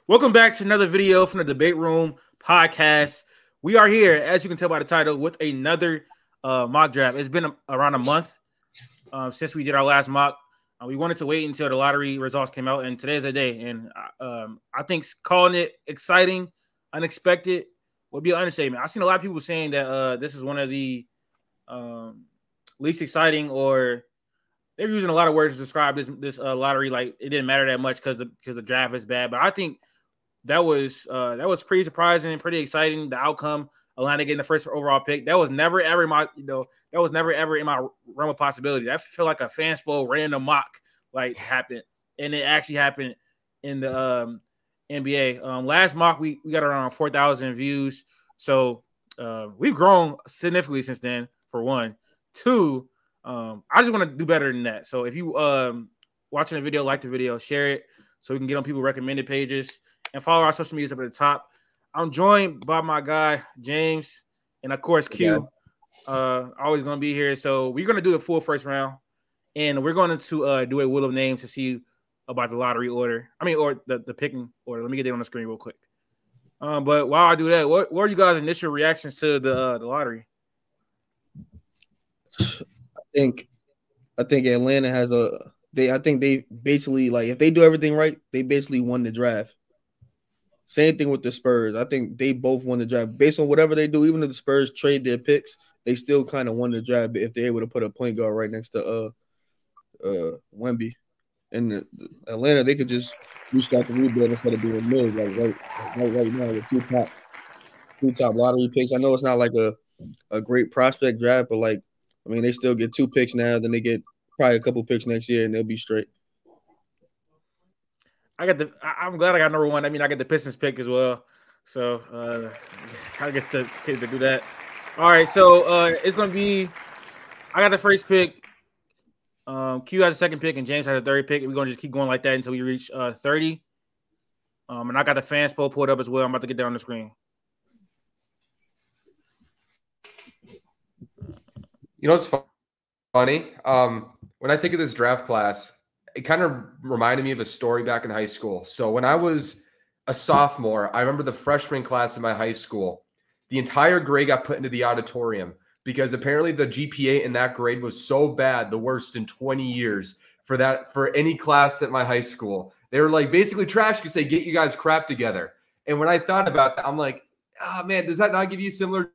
Welcome back to another video from the Debate Room podcast. We are here, as you can tell by the title, with another mock draft. It's been around a month since we did our last mock. We wanted to wait until the lottery results came out, and today is the day. And I think calling it exciting, unexpected would be an understatement. I've seen a lot of people saying that this is one of the least exciting, or they're using a lot of words to describe this lottery. Like it didn't matter that much because the draft is bad. But I think that was pretty surprising and pretty exciting. The outcome, Atlanta getting the first overall pick, that was never ever in my realm of possibility. That felt like a fanspo random mock like happened, and it actually happened in the NBA. Last mock we got around 4,000 views, so we've grown significantly since then. For one, two, I just want to do better than that. So if you watching the video, like the video, share it so we can get on people recommended pages. And follow our social medias up at the top. I'm joined by my guy, James, and, of course, Q. Always going to be here. So we're going to do the full first round, and we're going to do a wheel of names to see about the lottery order. Or the picking order. Let me get it on the screen real quick. But while I do that, what are you guys' initial reactions to the lottery? I think Atlanta has I think they basically, like, if they do everything right, they basically won the draft. Same thing with the Spurs. I think they both won the draft. Based on whatever they do, even if the Spurs trade their picks, they still kind of won the draft if they're able to put a point guard right next to Wemby. And Atlanta, they could just restart the rebuild instead of being mid, like right now with two top lottery picks. I know it's not like a great prospect draft, but they still get 2 picks now, then they get probably a couple picks next year, and they'll be straight. I'm glad I got number one. I get the Pistons pick as well. So I get to do that. All right, so it's gonna be. I got the first pick. Q has the second pick, and James has the third pick. We're gonna just keep going like that until we reach 30. And I got the fans poll pulled up as well. I'm about to get that on the screen. You know what's funny? When I think of this draft class, it kind of reminded me of a story back in high school. So when I was a sophomore, I remember the freshman class in my high school. The entire grade got put into the auditorium because apparently the GPA in that grade was so bad, the worst in 20 years for any class at my high school. They were like basically trash to say, get you guys crap together. And when I thought about that, I'm like, man, does that not give you similar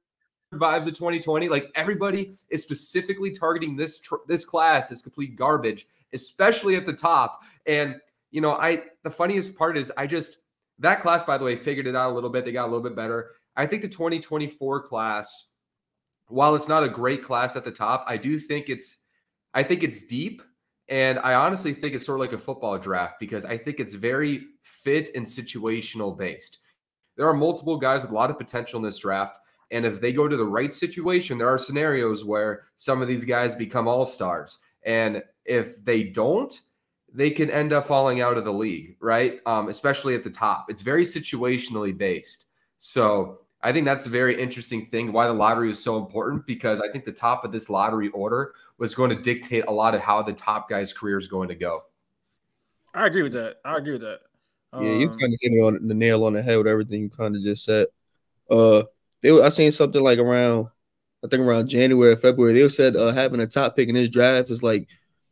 vibes of 2020? Like everybody is specifically targeting this class as complete garbage, especially at the top. And, the funniest part is that class, by the way, figured it out a little bit. They got a little bit better. I think the 2024 class, while it's not a great class at the top, I think it's deep. And I honestly think it's sort of like a football draft because I think it's very fit and situational based. There are multiple guys with a lot of potential in this draft. And if they go to the right situation, there are scenarios where some of these guys become all-stars. And if they don't, they can end up falling out of the league, right? Especially at the top. It's very situationally based. So I think that's a very interesting thing, why the lottery is so important, because I think the top of this lottery order was going to dictate a lot of how the top guy's career is going to go. I agree with that. Yeah, you kind of hit it on the nail on the head with everything you kind of just said. I seen something like around January or February. They said having a top pick in this draft is like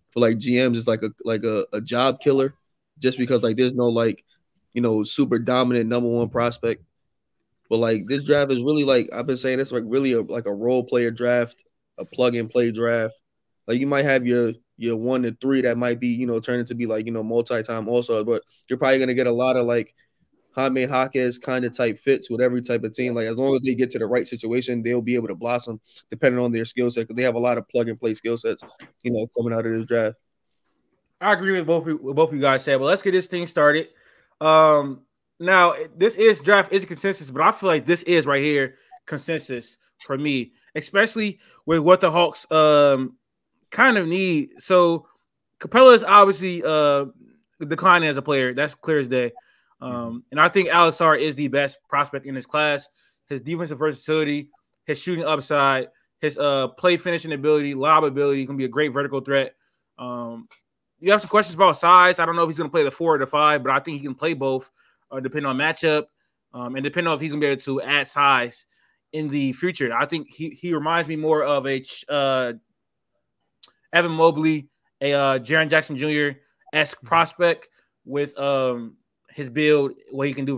for GMs is like a job killer, just because there's no super dominant number one prospect. But this draft is really I've been saying, it's really a role player draft, a plug and play draft. You might have your 1 to 3 that might be turn into be multi-time all-star, but you're probably gonna get a lot of Jaime Jaquez kind of type fits with every type of team. As long as they get to the right situation, they'll be able to blossom depending on their skill set, because they have a lot of plug and play skill sets, coming out of this draft. I agree with both of you guys said. But let's get this thing started. Now draft is a consensus, but I feel like this is right here consensus for me, especially with what the Hawks kind of need. So Capella is obviously declining as a player. That's clear as day. And I think Alex Sarr is the best prospect in this class. His defensive versatility, his shooting upside, his play finishing ability, lob ability can be a great vertical threat. You have some questions about size. I don't know if he's going to play the 4 or the 5, but I think he can play both. depending on matchup, and depending on if he's gonna be able to add size in the future. I think he reminds me more of a Evan Mobley, a Jaren Jackson Jr. esque prospect with his build, what he can do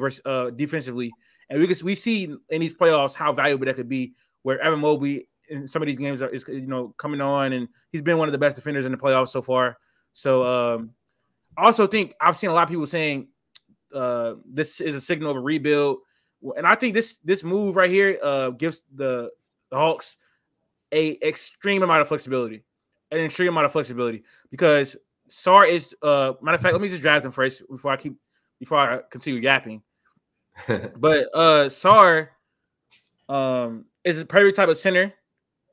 defensively, and we see in these playoffs how valuable that could be. Where Evan Mobley in some of these games is coming on, and he's been one of the best defenders in the playoffs so far. So I also think I've seen a lot of people saying this is a signal of a rebuild, and I think this move right here gives the Hawks an extreme amount of flexibility, because Sar is matter of fact. Let me just draft him first before I continue yapping. But Sar is a perfect type of center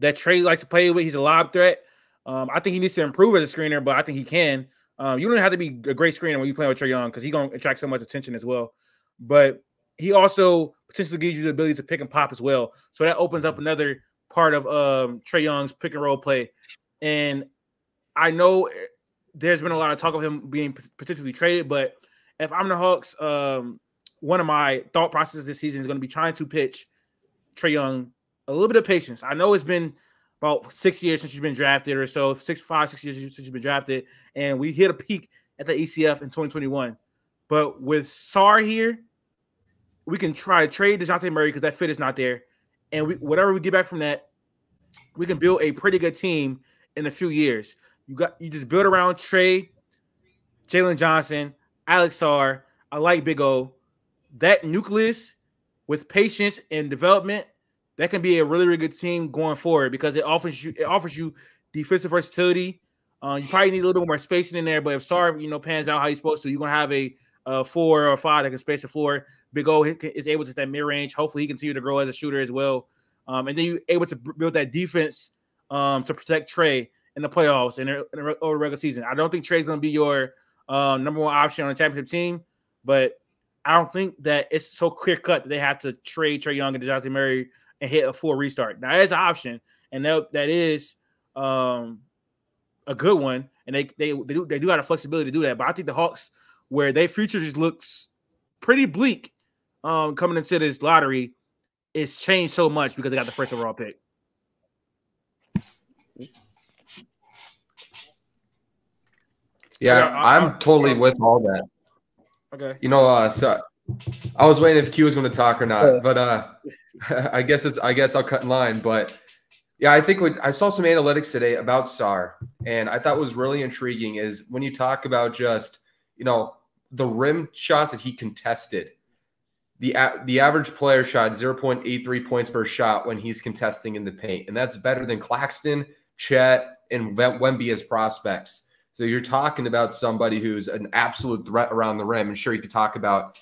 that Trey likes to play with. He's a lob threat. I think he needs to improve as a screener, but I think he can. You don't have to be a great screener when you're playing with Trae Young because he's going to attract so much attention as well. But he also potentially gives you the ability to pick and pop as well. So that opens up another part of Trae Young's pick and roll play. And I know there's been a lot of talk of him being potentially traded, but if I'm the Hawks, one of my thought processes this season is going to be trying to pitch Trae Young a little bit of patience. I know it's been about 6 years since you've been drafted or so, 6 years since you've been drafted, and we hit a peak at the ECF in 2021. But with Sar here, we can try to trade DeJounte Murray because that fit is not there. And whatever we get back from that, we can build a pretty good team in a few years. You just build around Trae, Jalen Johnson, Alex Sar. I like Big O. That nucleus with patience and development, that can be a really, really good team going forward because it offers you defensive versatility. You probably need a little bit more spacing in there, but if Sar, pans out how he's supposed to, you're gonna have a 4 or 5 that can space the floor. Big O is able to that mid range. Hopefully, he continue to grow as a shooter as well. And then you're able to build that defense to protect Trae in the playoffs and over regular season. I don't think Trae's gonna be your number one option on a championship team, but I don't think that it's so clear cut that they have to trade Trae Young and DeJounte Murray and hit a full restart. Now, that's an option, and that is a good one, and they do have the flexibility to do that. But I think the Hawks, where their future just looks pretty bleak coming into this lottery, it's changed so much because they got the first overall pick. Yeah, I'm totally with all that. Okay. So I was waiting if Q was going to talk or not, but I guess I'll cut in line. But yeah, I think I saw some analytics today about Sar, and I thought was really intriguing is when you talk about just the rim shots that he contested. The average player shot 0.83 points per shot when he's contesting in the paint, and that's better than Claxton, Chet, and Wemby as prospects. So you're talking about somebody who's an absolute threat around the rim. And sure, you could talk about,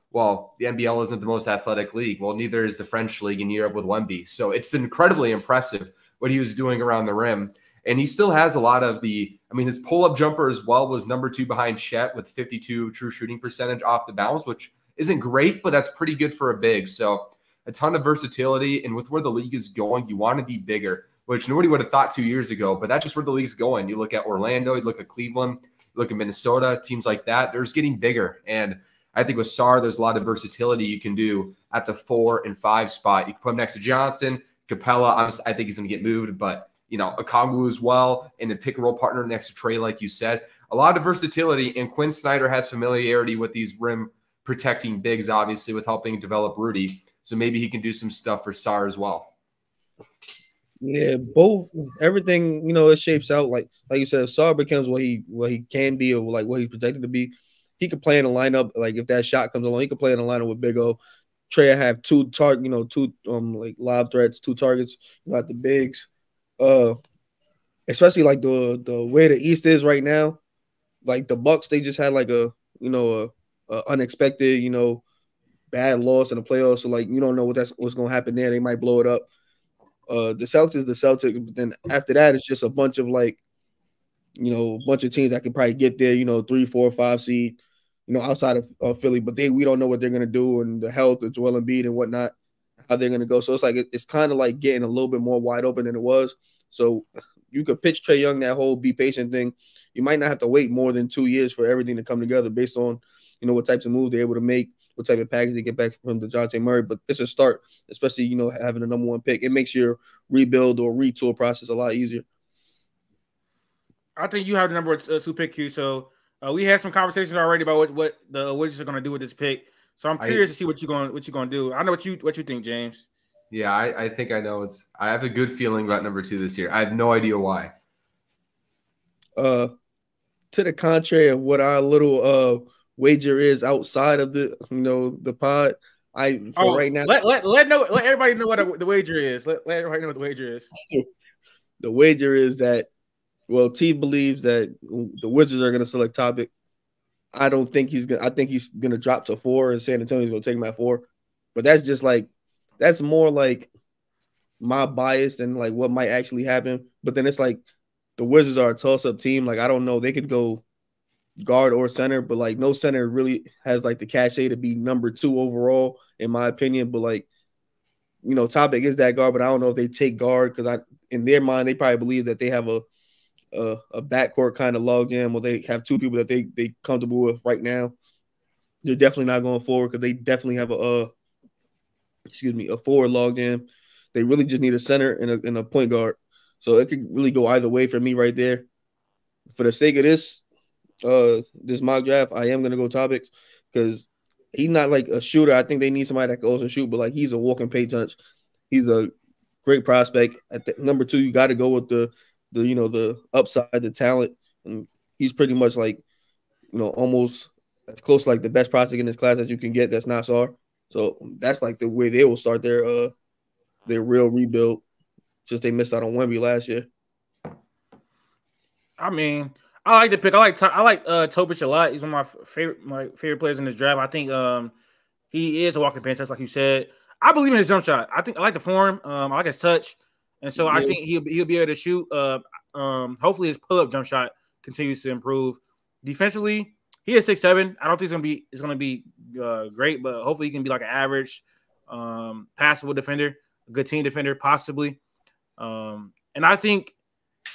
well, the NBL isn't the most athletic league. Well, neither is the French league in Europe with Wemby. So it's incredibly impressive what he was doing around the rim. And he still has a lot of his pull-up jumper as well was number 2 behind Chet with 52 true shooting percentage off the bounce, which isn't great, but that's pretty good for a big. So a ton of versatility. And with where the league is going, you want to be bigger, which nobody would have thought 2 years ago, but that's just where the league's going. You look at Orlando, you look at Cleveland, you look at Minnesota, teams like that, they're just getting bigger. And I think with Sar, there's a lot of versatility you can do at the 4 and 5 spot. You can put him next to Johnson, Capella. I think he's going to get moved, but Okongwu as well, and a pick and roll partner next to Trae, like you said. A lot of versatility, and Quinn Snyder has familiarity with these rim protecting bigs, obviously, with helping develop Rudy. So maybe he can do some stuff for Sar as well. Yeah, both everything it shapes out like you said. If Sar becomes what he can be or like what he's projected to be, he could play in a lineup. Like if that shot comes along, he could play in a lineup with Big O. Trae have two lob threats, 2 targets. Got the bigs. Especially like the way the East is right now. Like the Bucks, they just had like a unexpected bad loss in the playoffs. So like you don't know what's gonna happen there. They might blow it up. The Celtics, but then after that, it's just a bunch of a bunch of teams that can probably get there, 3, 4, 5 seed, outside of Philly, but we don't know what they're going to do and the health of Joel Embiid and whatnot, how they're going to go. So it's like, it's kind of like getting a little bit more wide open than it was. So you could pitch Trae Young that whole be patient thing. You might not have to wait more than 2 years for everything to come together based on what types of moves they're able to make, what type of package they get back from DeJounte Murray. But it's a start, especially, having the number 1 pick. It makes your rebuild or retool process a lot easier. I think you have the number 2 pick, Q. So we had some conversations already about what the Wizards are going to do with this pick. So I'm curious to see what you're going to do. I know what you think, James. Yeah, I think I know. I have a good feeling about number 2 this year. I have no idea why. To the contrary of what our little wager is outside of the the pod, right now let everybody know what the wager is. Let everybody know what the wager is. The wager is that, well, T believes that the Wizards are going to select Topic. I don't think he's gonna. I think he's gonna drop to 4, and San Antonio's gonna take him at 4. But that's just that's more like my bias than like what might actually happen. But then it's like the Wizards are a toss-up team. Like, I don't know, they could go guard or center, but like no center really has like the cachet to be number 2 overall, in my opinion. But like, Topic is that guard, but I don't know if they take guard, because in their mind they probably believe that they have a backcourt kind of logjam, where they have 2 people that they comfortable with right now. They're definitely not going forward, because they definitely have a forward logjam. They really just need a center and a point guard. So it could really go either way for me right there. For the sake of this mock draft, I am gonna go Topics, because he's not like a shooter. I think they need somebody that can also shoot, but like, he's a walking paint punch. He's a great prospect. At number 2, you got to go with the upside, the talent, and he's pretty much like, almost as close to like the best prospect in this class that you can get. That's not Sar. So that's like the way they will start their real rebuild, since they missed out on Wemby last year. I mean, I like the pick. I like Topic a lot. He's one of my favorite players in this draft. I think he is a walking paint touch, like you said. I believe in his jump shot. I like the form. I like his touch. And so I think he'll be able to shoot. Hopefully his pull-up jump shot continues to improve. Defensively, he is 6'7". I don't think it's gonna be great, but hopefully he can be like an average, passable defender, a good team defender, possibly. And I think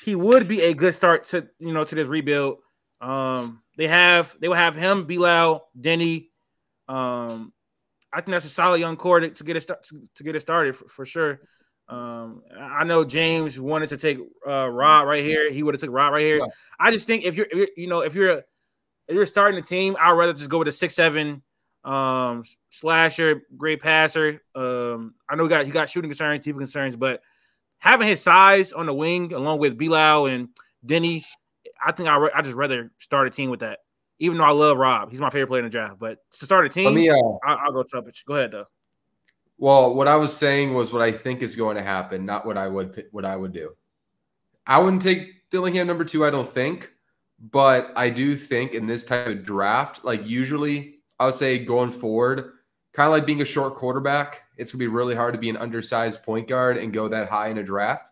he would be a good start to this rebuild. They will have him, Bilal, Denny. I think that's a solid young core to get it started for sure. I know James wanted to take Rob right here. He would have took Rob right here. Yeah. I just think if you're starting a team, I'd rather just go with a 6'7" slasher, great passer. I know he got shooting concerns, defensive concerns, but having his size on the wing along with Bilal and Denny, I think I just rather start a team with that. Even though I love Rob, he's my favorite player in the draft. But to start a team, I'll go Topic. Go ahead though. Well, what I was saying was what I think is going to happen, not what I would do. I wouldn't take Dillingham number 2, I don't think. But I do think in this type of draft, like usually I would say going forward, kind of like being a short quarterback, it's going to be really hard to be an undersized point guard and go that high in a draft.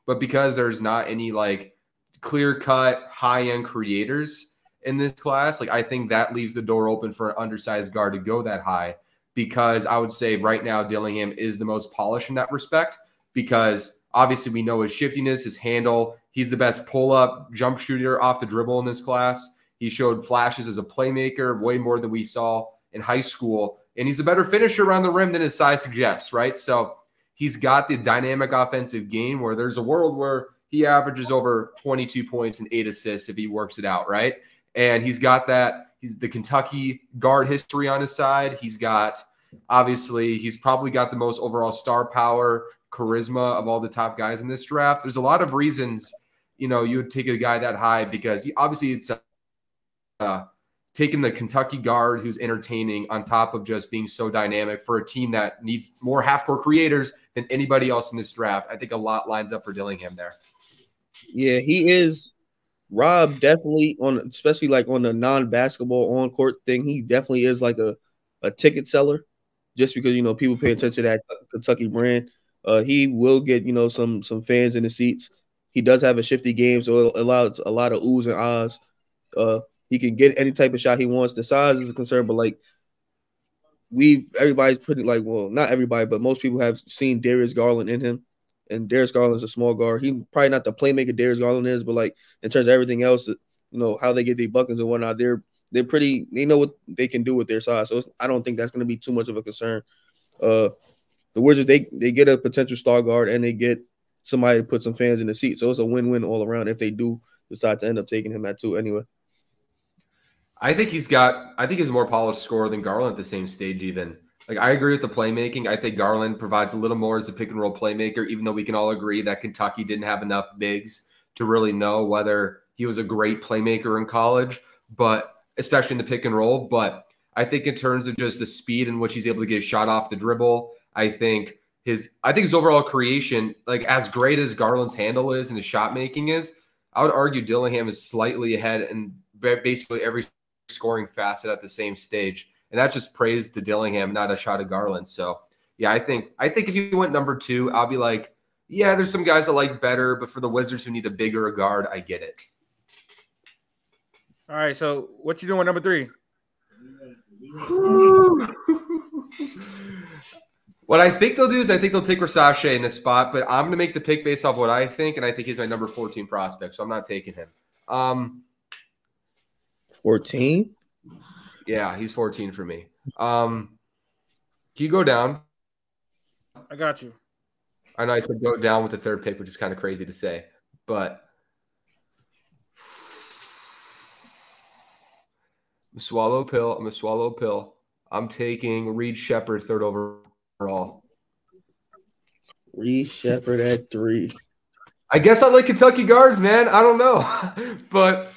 But because there's not any like clear-cut high-end creators in this class, like I think that leaves the door open for an undersized guard to go that high, because I would say right now Dillingham is the most polished in that respect, because obviously we know his shiftiness, his handle. He's the best pull-up jump shooter off the dribble in this class. He showed flashes as a playmaker, way more than we saw in high school. And he's a better finisher around the rim than his size suggests, right? So he's got the dynamic offensive game where there's a world where he averages over 22 points and 8 assists if he works it out, right? And he's got that. He's the Kentucky guard history on his side. He's got, obviously, he's probably got the most overall star power, charisma of all the top guys in this draft. There's a lot of reasons, you would take a guy that high, because obviously it's taking the Kentucky guard who's entertaining on top of just being so dynamic for a team that needs more half-court creators than anybody else in this draft. I think a lot lines up for Dillingham there. Yeah, he is. Rob definitely especially like on the non-basketball on-court thing, he definitely is like a ticket seller, just because, people pay attention to that Kentucky brand. He will get, some fans in the seats. He does have a shifty game, so it allows a lot of oohs and ahs. He can get any type of shot he wants. The size is a concern, but like everybody's pretty like, well, not everybody, but most people have seen Darius Garland in him. And Darius Garland's a small guard. He probably not the playmaker Darius Garland is, but like in terms of everything else, how they get their buckets and whatnot, they're They know what they can do with their size. So I don't think that's going to be too much of a concern. The Wizards, they get a potential star guard and they get somebody to put some fans in the seat. So it's a win-win all around if they do decide to end up taking him at 2 anyway. I think he's a more polished scorer than Garland at the same stage even. Like, I agree with the playmaking. I think Garland provides a little more as a pick-and-roll playmaker, even though we can all agree that Kentucky didn't have enough bigs to really know whether he was a great playmaker in college, but especially in the pick-and-roll. But I think in terms of just the speed in which he's able to get a shot off the dribble, I think his overall creation, like as great as Garland's handle is and his shot making is, I would argue Dillingham is slightly ahead in basically every scoring facet at the same stage. And that's just praise to Dillingham, not a shot at Garland. So yeah, I think if you went number 2, I'll be like, yeah, there's some guys I like better, but for the Wizards who need a bigger guard, I get it. All right, so what you doing with number 3? What I think they'll do is I think they'll take Versace in this spot, but I'm going to make the pick based off what I think, and I think he's my number 14 prospect, so I'm not taking him. 14? Yeah, he's 14 for me. Can you go down? I got you. I know I said go down with the 3rd pick, which is kind of crazy to say, but I'm going to swallow a pill. I'm taking Reed Sheppard 3rd overall. Reed Sheppard at 3. I guess I like Kentucky guards, man. I don't know. But,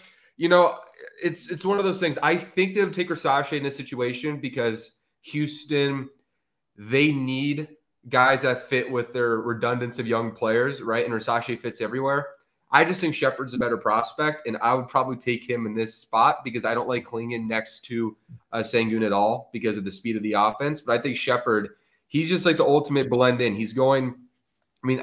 it's one of those things. I think they'll take Versace in this situation because Houston, they need guys that fit with their redundance of young players, right? And Versace fits everywhere. I just think Shepherd's a better prospect, and I would probably take him in this spot because I don't like Klingon next to Sengun at all because of the speed of the offense. But I think Sheppard, he's just like the ultimate blend in. A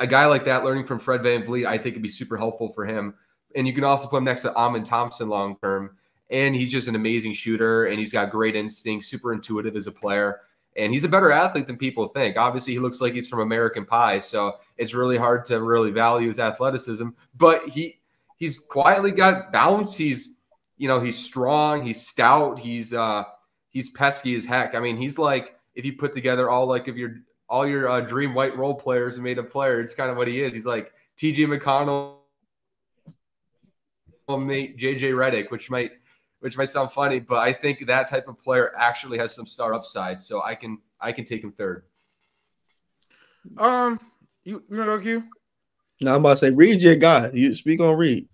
guy like that learning from Fred VanVleet, I think would be super helpful for him. And you can also put him next to Amin Thompson long term. And he's just an amazing shooter, and he's got great instincts, super intuitive as a player. And he's a better athlete than people think. Obviously, he looks like he's from American Pie, so it's really hard to really value his athleticism. But he's quietly got balance. He's strong. He's stout. He's pesky as heck. I mean, he's like if you put together all your dream white role players and made a player, it's kind of what he is. He's like T.J. McConnell, mate J.J. Redick, which might sound funny, but I think that type of player actually has some star upside. So I can take him 3rd. You gonna go Q? No, I'm about to say Reed your guy. You speak on Reed.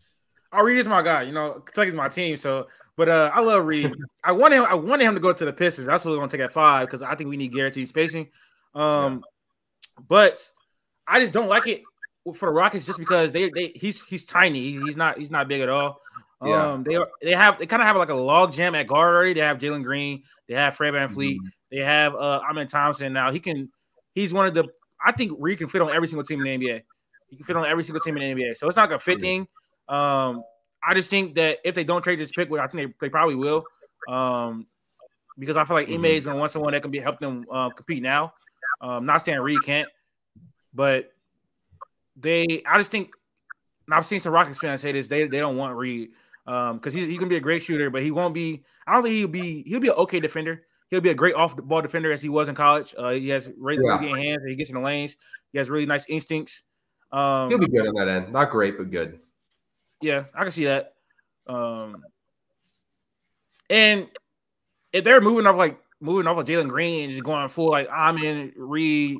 Oh, Reed is my guy. Kentucky's my team. So, but I love Reed. I wanted him to go to the Pistons. That's what we're gonna take at 5 because I think we need guaranteed spacing. But I just don't like it for the Rockets just because he's tiny. He's not big at all. Yeah. They kind of have like a log jam at guard already. They have Jalen Green. They have Fred VanVleet. They have Amin Thompson. Now he's one of the. I think Reed can fit on every single team in the NBA. He can fit on every single team in the NBA. So it's not a fit thing. I just think that if they don't trade this pick, which I think they probably will, because I feel like Ime is gonna want someone that can help them compete now. Not saying Reed can't, but I just think. And I've seen some Rockets fans say this. They don't want Reed because he can be a great shooter, but he won't be. I don't think he'll be an okay defender. He'll be a great off-the-ball defender as he was in college. He has great hands. He gets in the lanes. He has really nice instincts. He'll be good on that end. Not great, but good. Yeah, I can see that. And if they're moving off of Jalen Green and just going full like Amin, Reed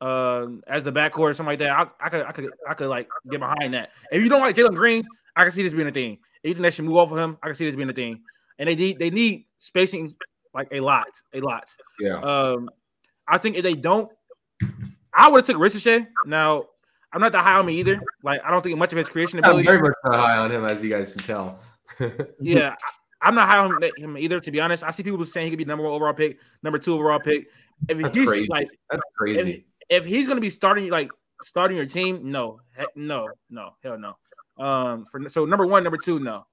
as the backcourt or something like that, I could like get behind that. If you don't like Jalen Green, I can see this being a thing. If you think they should move off of him, I can see this being a thing. And they need spacing like a lot. Yeah. I think if they don't, I would have took Ricochet. Now I'm not that high on me either. Like I don't think much of his creation ability. I'm very much not high on him, as you guys can tell. Yeah, I'm not high on him either. To be honest, I see people saying he could be number 1 overall pick, number 2 overall pick. That's crazy. That's crazy. If he's going to be starting your team, no, hell no. So number 1, number 2, no.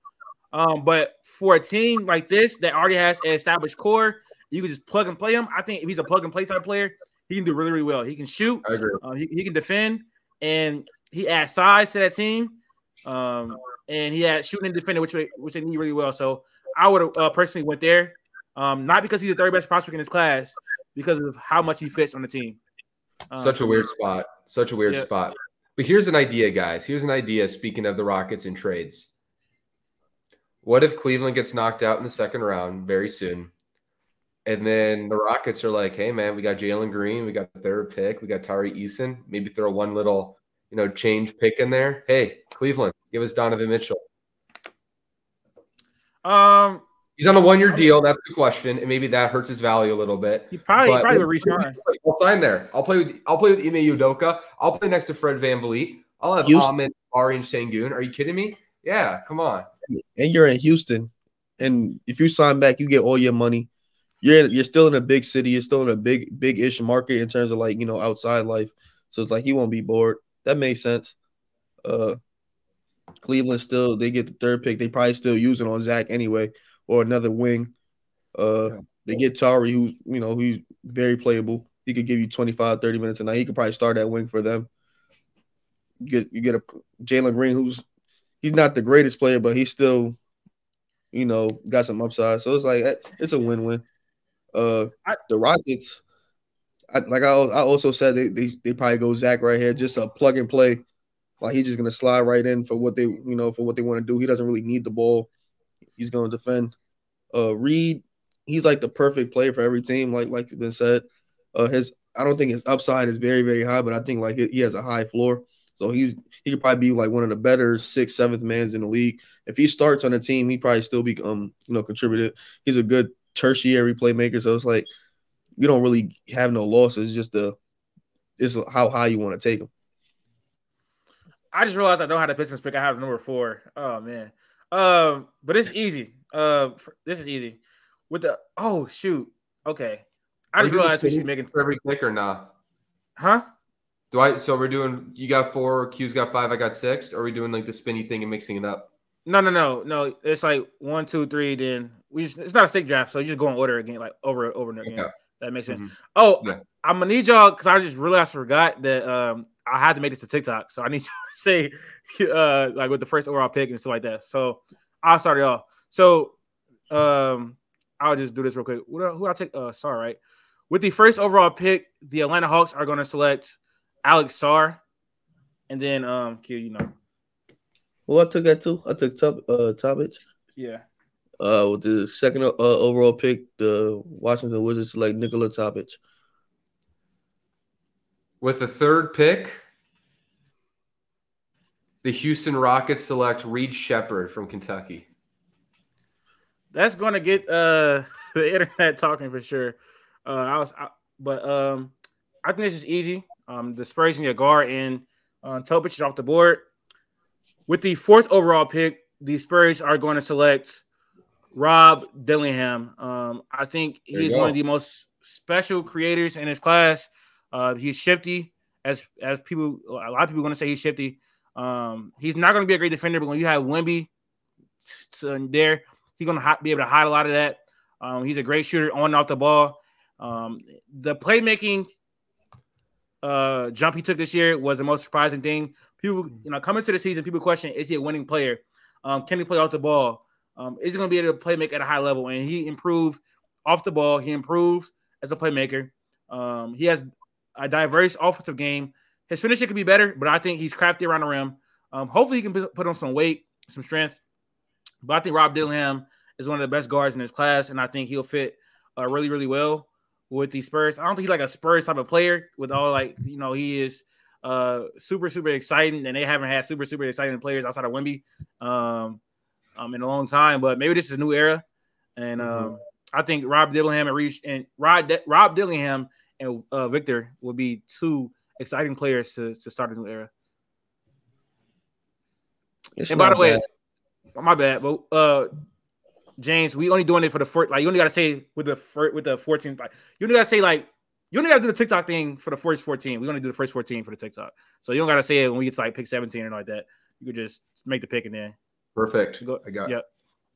But for a team like this that already has an established core, you can just plug and play him. I think if he's a plug and play type player, he can do really, really well. He can shoot. I agree. He can defend, and he adds size to that team. And he had shooting and defending, which they need really well. So I would have personally went there. Not because he's the third best prospect in his class, because of how much he fits on the team. Such a weird spot. Such a weird spot. But here's an idea, guys. Here's an idea. Speaking of the Rockets and trades, what if Cleveland gets knocked out in the second round very soon, and then the Rockets are like, "Hey, man, we got Jalen Green, we got the third pick, we got Tari Eason. Maybe throw one little, change pick in there. Hey, Cleveland, give us Donovan Mitchell." He's on a 1-year deal. That's the question, and maybe that hurts his value a little bit. He probably would resign. I'll sign there. I'll play with Ime Udoka. I'll play next to Fred VanVleet. I'll have Ahmed, Ari, and Sengun. Are you kidding me? Yeah, come on. And you're in Houston, and if you sign back, you get all your money. You're still in a big city. You're still in a big-ish market in terms of outside life. So it's like he won't be bored. That makes sense. Cleveland still, they get the third pick. They probably still use it on Zach anyway, or another wing. They get Tari, who's very playable. He could give you 25, 30 minutes a night. He could probably start that wing for them. You get a Jalen Green, he's not the greatest player, but he's still, got some upside. So it's like it's a win-win. The Rockets, I also said they probably go Zach right here, just a plug and play. Like he's just gonna slide right in for what they want to do. He doesn't really need the ball. He's gonna defend. Reed, he's like the perfect player for every team, like it's been said. I don't think his upside is very, very high, but I think he has a high floor. So he could probably be like one of the better 6th, 7th mans in the league. If he starts on a team, he probably still be contributed. He's a good tertiary playmaker. So it's like you don't really have no losses. It's how high you want to take him. I just realized I don't have the Pistons pick. I have number 4. Oh man. But it's easy. This is easy. With the shoot. Okay. I just realized we should be making every pick or not. Huh? So we're doing, you got 4, Q's got 5, I got 6. Or are we doing like the spinny thing and mixing it up? No. It's like 1, 2, 3. Then it's not a stick draft, so you just go in order again, like over and again. Okay. That makes sense. Mm-hmm. I'm gonna need y'all because I just realized I forgot that I had to make this to TikTok, so I need you to say like with the first overall pick and stuff like that. So I'll start it off. So I'll just do this real quick. Who I take? Sorry, right? With the first overall pick, the Atlanta Hawks are going to select Alex Sarr, and then Q, Well, I took that too. I took Topic. Yeah. With the second overall pick, the Washington Wizards select Nikola Topic. With the third pick, the Houston Rockets select Reed Shepherd from Kentucky. That's going to get the internet talking for sure. I think this is easy. The Spurs need a guard, and Topic is off the board. With the 4th overall pick, the Spurs are going to select Rob Dillingham. I think he's one of the most special creators in his class. He's shifty, as people, a lot of people are going to say he's shifty. He's not going to be a great defender, but when you have Wemby there, he's going to be able to hide a lot of that. He's a great shooter on and off the ball. The playmaking jump he took this year was the most surprising thing. People, coming to the season, people question, is he a winning player? Can he play off the ball? Is he going to be able to play make at a high level? And he improved off the ball. He improved as a playmaker. He has a diverse offensive game. His finishing could be better, but I think he's crafty around the rim. Hopefully he can put on some weight, some strength. But I think Rob Dillingham is one of the best guards in his class, and I think he'll fit really, really well with the Spurs. I don't think he's like a Spurs type of player with all he is super, super exciting, and they haven't had super, super exciting players outside of Wemby in a long time. But maybe this is a new era, and I think Rob Dillingham and Victor will be 2 exciting players to start a new era. And by the way, my bad, but James, we only doing it for the first. Like you only got to say with the 14. Like you only got to say you only got to do the TikTok thing for the first 14. We only do the first 14 for the TikTok, so you don't got to say it when we get to pick 17 or like that. You could just make the pick and then. Perfect. I got. Yep.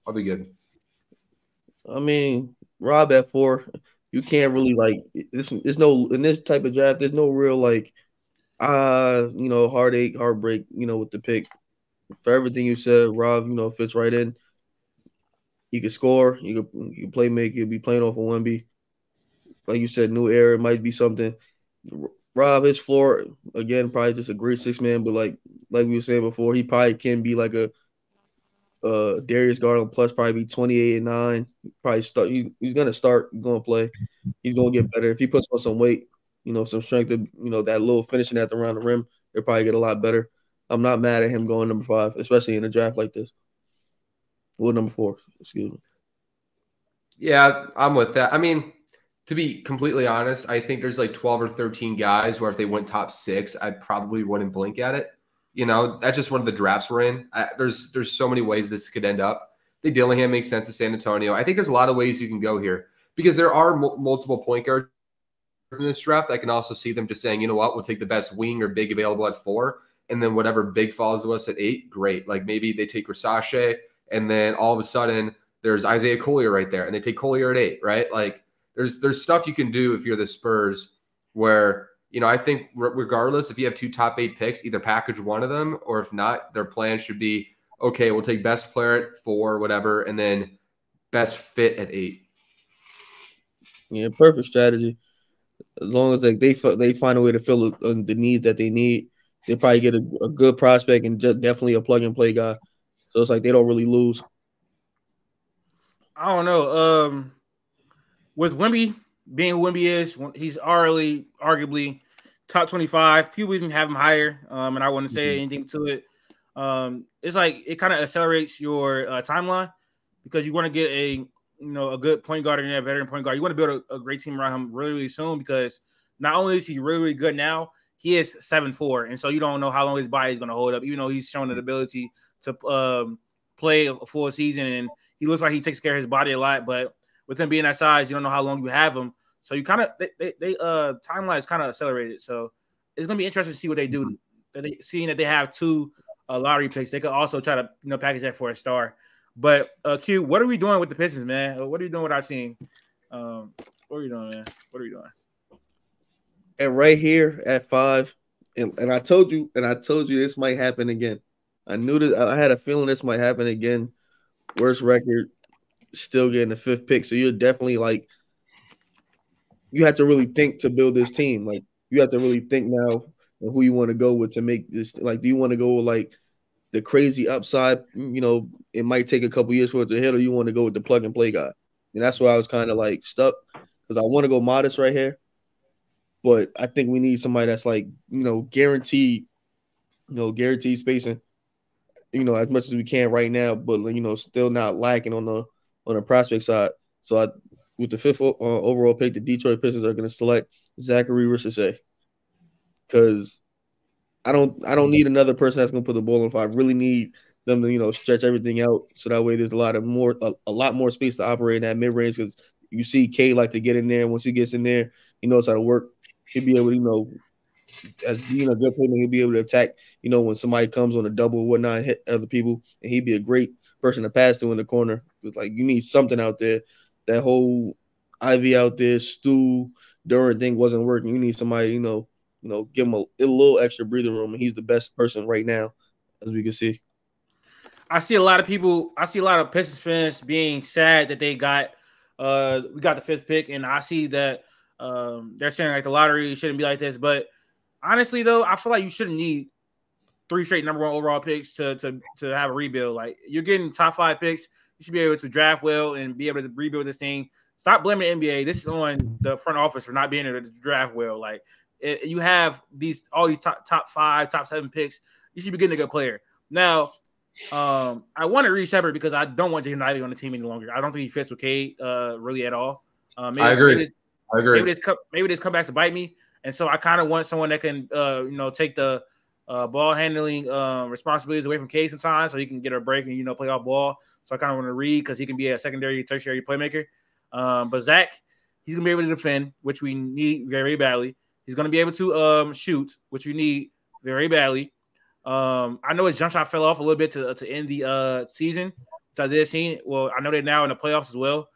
I'll be good. I mean, Rob at 4. You can't really there's no in this type of draft. There's no real heartache, heartbreak. With the pick. For everything you said, Rob, fits right in. He can score. You can play make. He'll be playing off of Wemby. Like you said, new era might be something. Rob, his floor again, probably just a great 6-man, but like we were saying before, he probably can be like a Darius Garland plus, probably be 28 and 9. Probably start. He's gonna start. He's gonna play. He's gonna get better if he puts on some weight. Some strength. That little finishing at around the rim, he'll probably get a lot better. I'm not mad at him going number 5, especially in a draft like this. Well, number 4, excuse me. Yeah, I'm with that. I mean, to be completely honest, I think there's like 12 or 13 guys where if they went top 6, I probably wouldn't blink at it. That's just one of the drafts we're in. There's so many ways this could end up. I think Dillingham makes sense to San Antonio. I think there's a lot of ways you can go here because there are multiple point guards in this draft. I can also see them just saying, you know what, we'll take the best wing or big available at 4, and then whatever big falls to us at 8, great. Like maybe they take Versace, and then all of a sudden there's Isaiah Collier right there, and they take Collier at 8, right? Like there's stuff you can do if you're the Spurs where – I think regardless if you have 2 top 8 picks, either package one of them, or if not, their plan should be, okay, we'll take best player at 4, whatever, and then best fit at 8. Yeah, perfect strategy. As long as they find a way to fill the needs that they need, they probably get a good prospect and just definitely a plug and play guy. So it's like they don't really lose. I don't know. With Wemby being who Wemby is, he's already arguably top 25. People even have him higher, and I wouldn't say anything to it. It's like it kind of accelerates your timeline because you want to get a good point guard and a veteran point guard. You want to build a great team around him really, really soon because not only is he really, really good now, he is 7'4", and so you don't know how long his body is going to hold up. Even though he's shown the ability to play a full season, and he looks like he takes care of his body a lot, but with him being that size, you don't know how long you have him. So you kind of timeline is kind of accelerated. So it's gonna be interesting to see what they do. Seeing that they have 2 lottery picks, they could also try to package that for a star. But Q, what are we doing with the Pistons, man? What are you doing with our team? What are you doing, man? What are we doing? And right here at 5, and I told you this might happen again. I knew that I had a feeling this might happen again. Worst record, still getting the 5th pick. So you're definitely like. You have to really think to build this team. Like you have to really think now who you want to go with to make this. Like, do you want to go with like the crazy upside? It might take a couple years for it to hit, or you want to go with the plug and play guy? And that's why I was kind of like stuck because I want to go modest right here, but I think we need somebody that's like guaranteed, guaranteed spacing, as much as we can right now, but still not lacking on the prospect side. So with the 5th overall pick, the Detroit Pistons are going to select Zachary Rissace because I don't need another person that's going to put the ball in. I really need them to stretch everything out so that way there's a lot more space to operate in that mid range because you see K like to get in there. Once he gets in there, he knows how to work. He'll be able to as being a good player, he'll be able to attack. When somebody comes on a double or whatnot, hit other people, and he'd be a great person to pass to in the corner. Like you need something out there. That whole Ivy out there, Stu, Durant thing wasn't working. You need somebody, give him a little extra breathing room, and he's the best person right now, as we can see. I see a lot of Pistons fans being sad that we got the 5th pick, and I see that they're saying like the lottery shouldn't be like this. But honestly, though, I feel like you shouldn't need 3 straight number 1 overall picks to have a rebuild. Like you're getting top 5 picks. You should be able to draft well and be able to rebuild this thing. Stop blaming the NBA. This is on the front office for not being able to draft well. Like you have all these top 5, top 7 picks. You should be getting a good player. Now, I want to Reed Shepard because I don't want Jason Ivey on the team any longer. I don't think he fits with Cade really at all. I agree. Maybe this come back to bite me. And so I kind of want someone that can take the ball handling responsibilities away from Cade sometimes so he can get a break and play off ball. So I kind of want to Reed because he can be a secondary, tertiary playmaker. But Zach, he's gonna be able to defend, which we need very badly. He's gonna be able to shoot, which we need very badly. I know his jump shot fell off a little bit to end the season, which I did see. Well, I know they're now in the playoffs as well.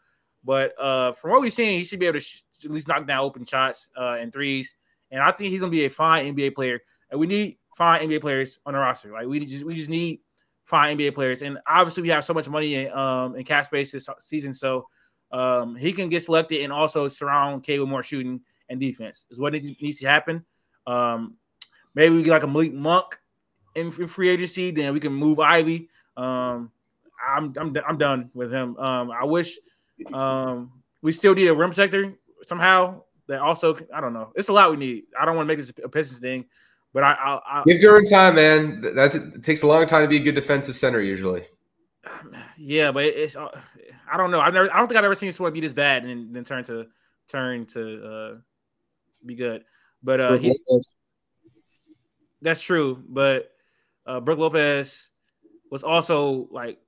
But from what we've seen, he should be able to at least knock down open shots and threes. And I think he's gonna be a fine NBA player. And we need fine NBA players on the roster. Like we just need find NBA players. And obviously, we have so much money in cap space this season, so he can get selected and also surround K with more shooting and defense is what needs to happen. Maybe we get like a Malik Monk in free agency, then we can move Ivy. I'm done with him. I wish we still need a rim protector somehow. That also, I don't know. It's a lot we need. I don't want to make this a Pistons thing, but I give Duran time, man. It takes a long time to be a good defensive center usually. Yeah, but it's I don't know. I don't think I've ever seen someone be this bad and then turn to be good. But that's true. But Brook Lopez was also like,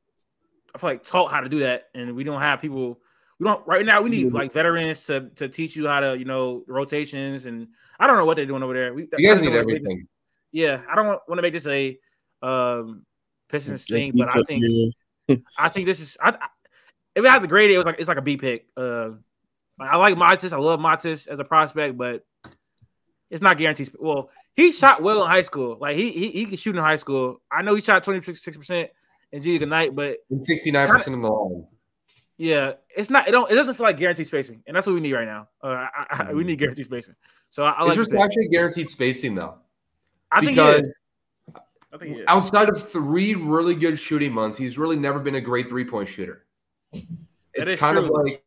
I feel like taught how to do that, and we don't have people. We don't right now. We need like veterans to teach you how to rotations, and I don't know what they're doing over there. You guys need everything. I don't want to make this a Pistons thing, but I think this is. If I had to grade it, it's like a B pick. I like Matis. I love Matis as a prospect, but it's not guaranteed. Well, he shot well in high school. Like he can shoot in high school. I know he shot 26% in G League Ignite, but 69% in the line. Yeah, it's not. It doesn't feel like guaranteed spacing, and that's what we need right now. We need guaranteed spacing. So I like. Is there actually guaranteed spacing though? I think he is. Outside of 3 really good shooting months, he's really never been a great 3-point shooter. It's kind of like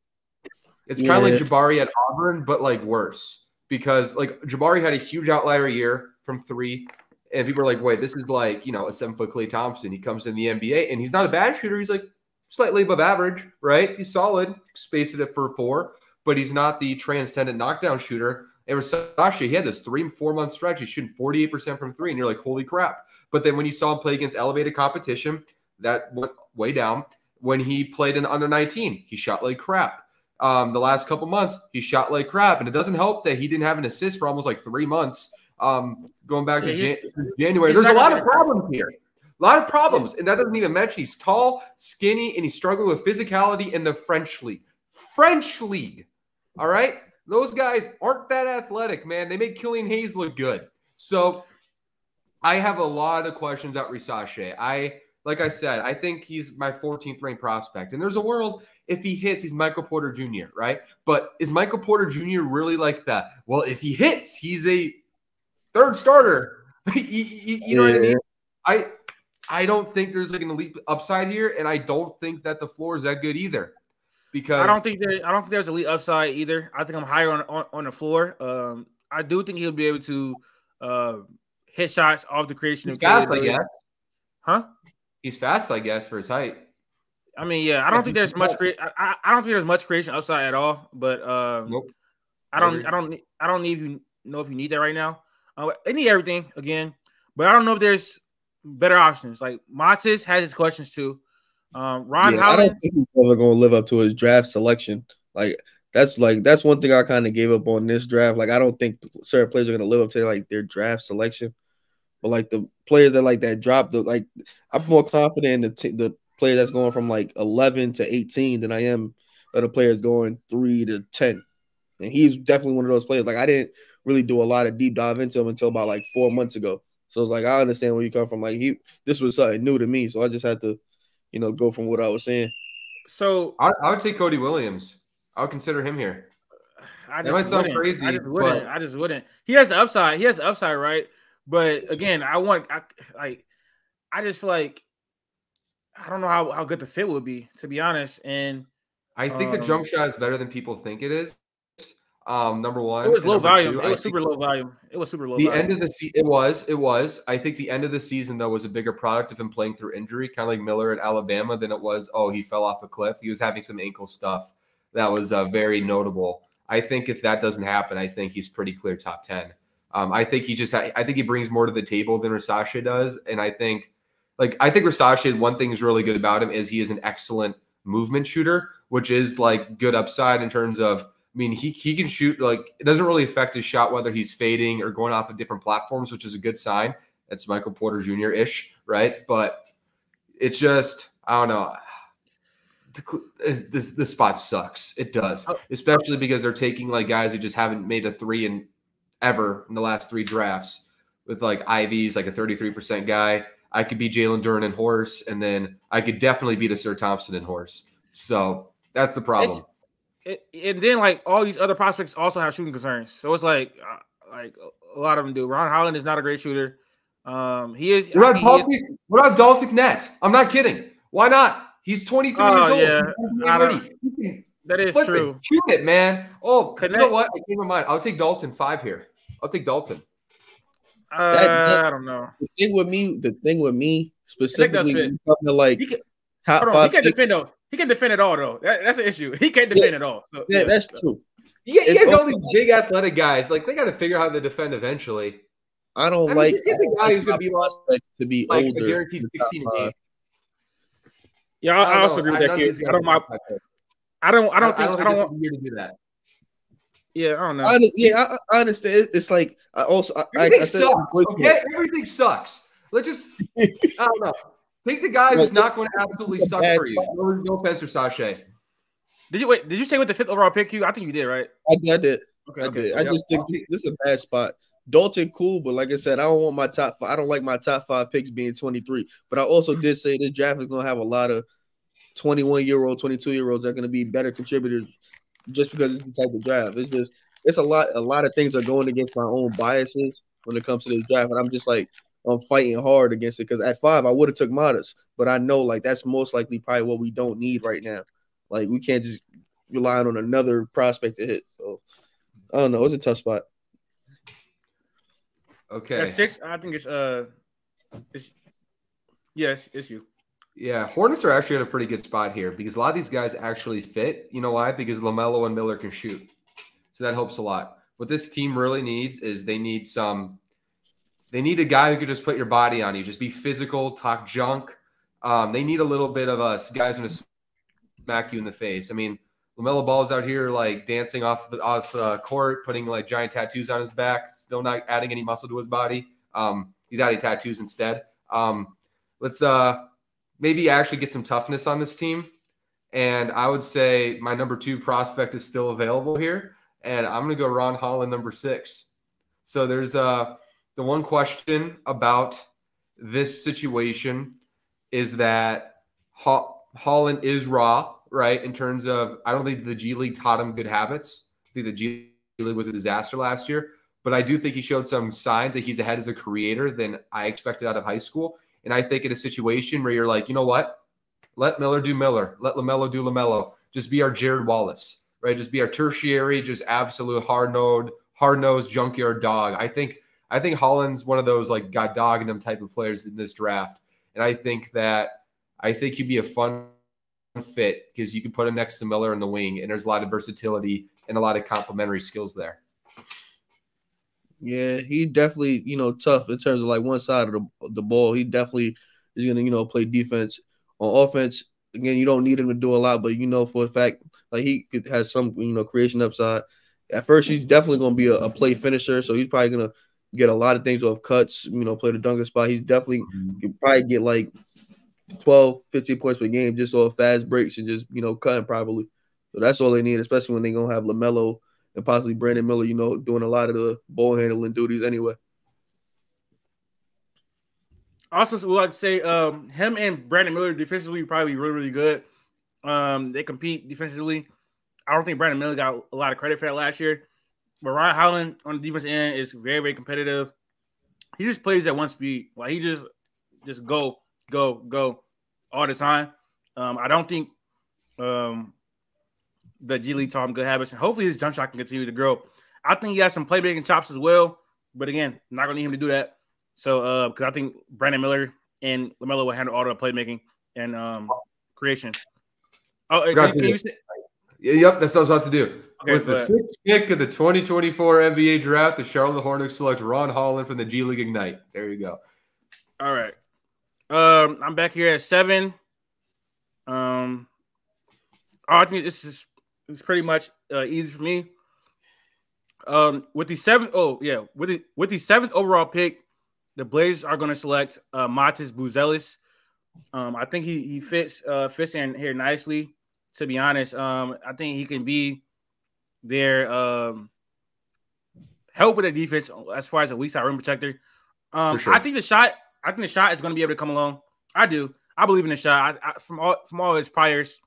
Jabari at Auburn, but like worse because like Jabari had a huge outlier year from 3, and people are like, "Wait, this is like a 7-foot Klay Thompson." He comes in the NBA, and he's not a bad shooter. He's like slightly above average, right? He's solid, spaced it for 4, but he's not the transcendent knockdown shooter. And Versace, he had this 3-4 month stretch. He's shooting 48% from 3, and you're like, holy crap. But then when you saw him play against elevated competition, that went way down. When he played in the under 19, he shot like crap. The last couple months, he shot like crap. And it doesn't help that he didn't have an assist for almost like 3 months. Going back to January, there's a lot of problems here. A lot of problems, and that doesn't even mention he's tall, skinny, and he's struggling with physicality in the French league. French league, all right? Those guys aren't that athletic, man. They make Killian Hayes look good. So I have a lot of questions about Versace. Like I said, I think he's my 14th ranked prospect. And there's a world, if he hits, he's Michael Porter Jr., right? But is Michael Porter Jr. really like that? Well, if he hits, he's a 3rd starter. you know what I mean? I don't think there's like an elite upside here, and I don't think that the floor is that good either. Because I don't think there's elite upside either. I think I'm higher on the floor. I do think he'll be able to hit shots off the creation. He's fast, I guess. Huh? He's fast, I guess, for his height. I mean, yeah, I don't think there's much. I don't think there's much creation upside at all. But nope. I don't even know if you need that right now. They need everything again, but I don't know if there's better options. Like Matis has his questions too. Ron Holland, I don't think he's ever going to live up to his draft selection. That's one thing I kind of gave up on this draft. Like, I don't think certain players are going to live up to like their draft selection. But like the players that dropped, I'm more confident in the player that's going from like 11 to 18 than I am of the players going 3 to 10. And he's definitely one of those players. Like, I didn't really do a lot of deep dive into him until about like 4 months ago. So it's like, I understand where you come from. Like, this was something new to me, so I just had to, go from what I was saying. So I would take Cody Williams. I would consider him here. That might sound crazy. I just wouldn't. He has the upside. Right? But again, I just feel like I don't know how good the fit would be, to be honest. And I think the jump shot is better than people think it is. Number one, it was low volume. It was super low volume. End of the season, it was. I think the end of the season though was a bigger product of him playing through injury, kind of like Miller at Alabama, than it was. Oh, he fell off a cliff. He was having some ankle stuff that was very notable. I think if that doesn't happen, I think he's pretty clear top 10. I think he brings more to the table than Versace does, and I think Versace. One thing is really good about him is he is an excellent movement shooter, which is like good upside in terms of. I mean, he can shoot, like, it doesn't really affect his shot whether he's fading or going off of different platforms, which is a good sign. That's Michael Porter Jr.-ish, right? But it's just, I don't know. This spot sucks. It does, especially because they're taking, like, guys who just haven't made a 3 ever in the last 3 drafts with, like, Ivy's, like, a 33% guy. I could be Jalen Duren and Horse, and then I could definitely beat a Sir Thompson and Horse. So that's the problem. And then like all these other prospects also have shooting concerns. So it's like a lot of them do. Ron Holland is not a great shooter. He is. What about Dalton Nett? I'm not kidding. Why not? He's 23 years old. Yeah. That is true. Shoot it, man. Oh, you know what? I changed my mind. I'll take Dalton 5 here. I'll take Dalton. I don't know. The thing with me specifically, something like top 5. He can defend though. He can defend it all though. That's an issue. He can't defend it all. So, yeah, that's true. Yeah, you guys all these big athletic guys. Like they got to figure out how to defend eventually. I mean, like the guy who's going to be like older. A guaranteed 16 a game. Yeah, I also agree with that kid. I don't think it's here to do that. Yeah, I don't know. I understand. It's like everything sucks. Okay, everything sucks. Let's just I don't know. Take the guy who's not going to absolutely suck for you. No offense for Sasha. Did you say with the 5th overall pick? I think you did, right? I did. Okay. I did. I just think this is a bad spot. Dalton, cool, but like I said, I don't want my top 5. I don't like my top 5 picks being 23. But I also did say this draft is going to have a lot of 21-year-old, 22-year-olds that are going to be better contributors just because it's the type of draft. It's a lot of things are going against my own biases when it comes to this draft, and I'm just like I'm fighting hard against it because at 5 I would have took Modest, but I know like that's most likely probably what we don't need right now. Like we can't just rely on another prospect to hit. So I don't know. It's a tough spot. Okay. At 6, I think it's you. Yeah, Hornets are actually in a pretty good spot here because a lot of these guys actually fit. You know why? Because LaMelo and Miller can shoot. So that helps a lot. What this team really needs is they need a guy who could just put your body on you, just be physical, talk junk. They need a little bit of us guys going to smack you in the face. I mean, LaMelo Ball's out here like dancing off the court, putting like giant tattoos on his back, still not adding any muscle to his body. He's adding tattoos instead. Let's maybe actually get some toughness on this team. And I would say my number 2 prospect is still available here. And I'm going to go Ron Holland, number 6. So there's the one question about this situation is that Holland is raw, right? In terms of, I don't think the G League taught him good habits. I think the G League was a disaster last year. But I do think he showed some signs that he's ahead as a creator than I expected out of high school. And I think in a situation where you're like, you know what? Let Miller do Miller. Let LaMelo do LaMelo. Just be our Jared Wallace, right? Just be our tertiary, just absolute hard-nosed junkyard dog. I think Holland's one of those like got dog in them type of players in this draft. And I think he'd be a fun fit because you can put him next to Miller in the wing, and there's a lot of versatility and a lot of complementary skills there. Yeah, he definitely, tough in terms of like one side of the ball. He definitely is going to, play defense. On offense, again, you don't need him to do a lot, but for a fact, like he could have some, creation upside. At first, he's definitely going to be a play finisher, so he's probably going to get a lot of things off cuts, play the dunker spot. He's definitely could probably get like 12, 15 points per game just off fast breaks and just, cutting probably. So that's all they need, especially when they're going to have LaMelo and possibly Brandon Miller, doing a lot of the ball handling duties anyway. Also, would like to say him and Brandon Miller defensively probably really, really good. They compete defensively. I don't think Brandon Miller got a lot of credit for that last year. But Ron Holland on the defense end is very, very competitive. He just plays at one speed. Like he just go all the time. I don't think the G League taught him good habits, and hopefully his jump shot can continue to grow. I think he has some playmaking chops as well, but again, not going to need him to do that. So, because I think Brandon Miller and LaMelo will handle all the playmaking and creation. Oh, can you say? Yep, that's what I was about to do. Okay, with the 6th pick of the 2024 NBA draft, the Charlotte Hornets select Ron Holland from the G League Ignite. There you go. All right. I'm back here at 7. I think this is pretty much easy for me. With the 7th overall pick, the Blazers are going to select Matis Buzelis. I think he fits in here nicely. To be honest, I think he can be their help with the defense as far as a weak side rim protector. Sure. I think the shot I think the shot is going to be able to come along. I do. I believe in the shot. From all his priors.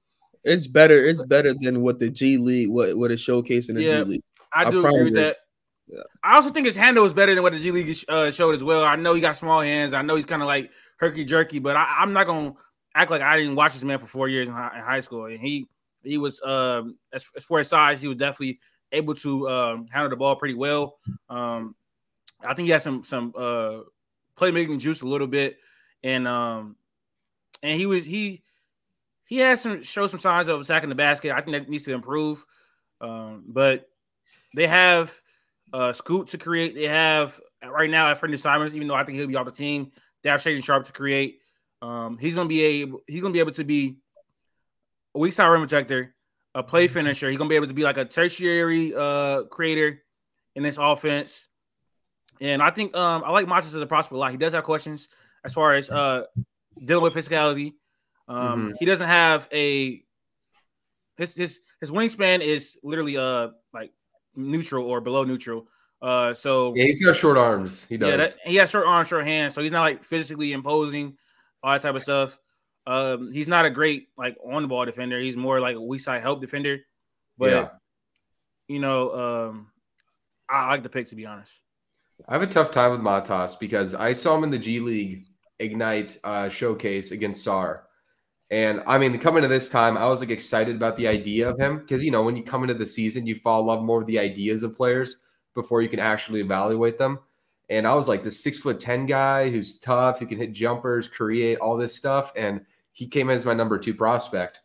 It's better. It's better than what the G League, what is showcased in the G League. I do agree with that. Yeah. I also think his handle is better than what the G League showed as well. I know he got small hands. I know he's kind of like herky jerky, but I'm not gonna act like I didn't watch this man for 4 years in high school. And he was as for his size, he was definitely able to handle the ball pretty well. I think he has some playmaking juice a little bit, and he has showed some signs of attacking the basket. I think that needs to improve, but they have Scoot to create. They have right now at Freddie Simons, even though I think he'll be off the team. They have Shaden Sharp to create. He's gonna be able to be a weak side rim protector, a play finisher. He's gonna be able to be like a tertiary creator in this offense. And I think I like Montes as a prospect a lot. He does have questions as far as dealing with physicality. He doesn't have his wingspan is literally like neutral or below neutral. So yeah, he's got short arms. He does. Yeah, he has short arms, short hands. So he's not like physically imposing, all that type of stuff. He's not a great like on the ball defender. He's more like a weak side help defender. But I like the pick, to be honest. I have a tough time with Matas because I saw him in the G League Ignite showcase against SAR. And I mean, coming to this time, I was like excited about the idea of him because, when you come into the season, you fall in love more with the ideas of players before you can actually evaluate them. And I was like this 6'10" guy who's tough, who can hit jumpers, create all this stuff. And he came in as my number 2 prospect.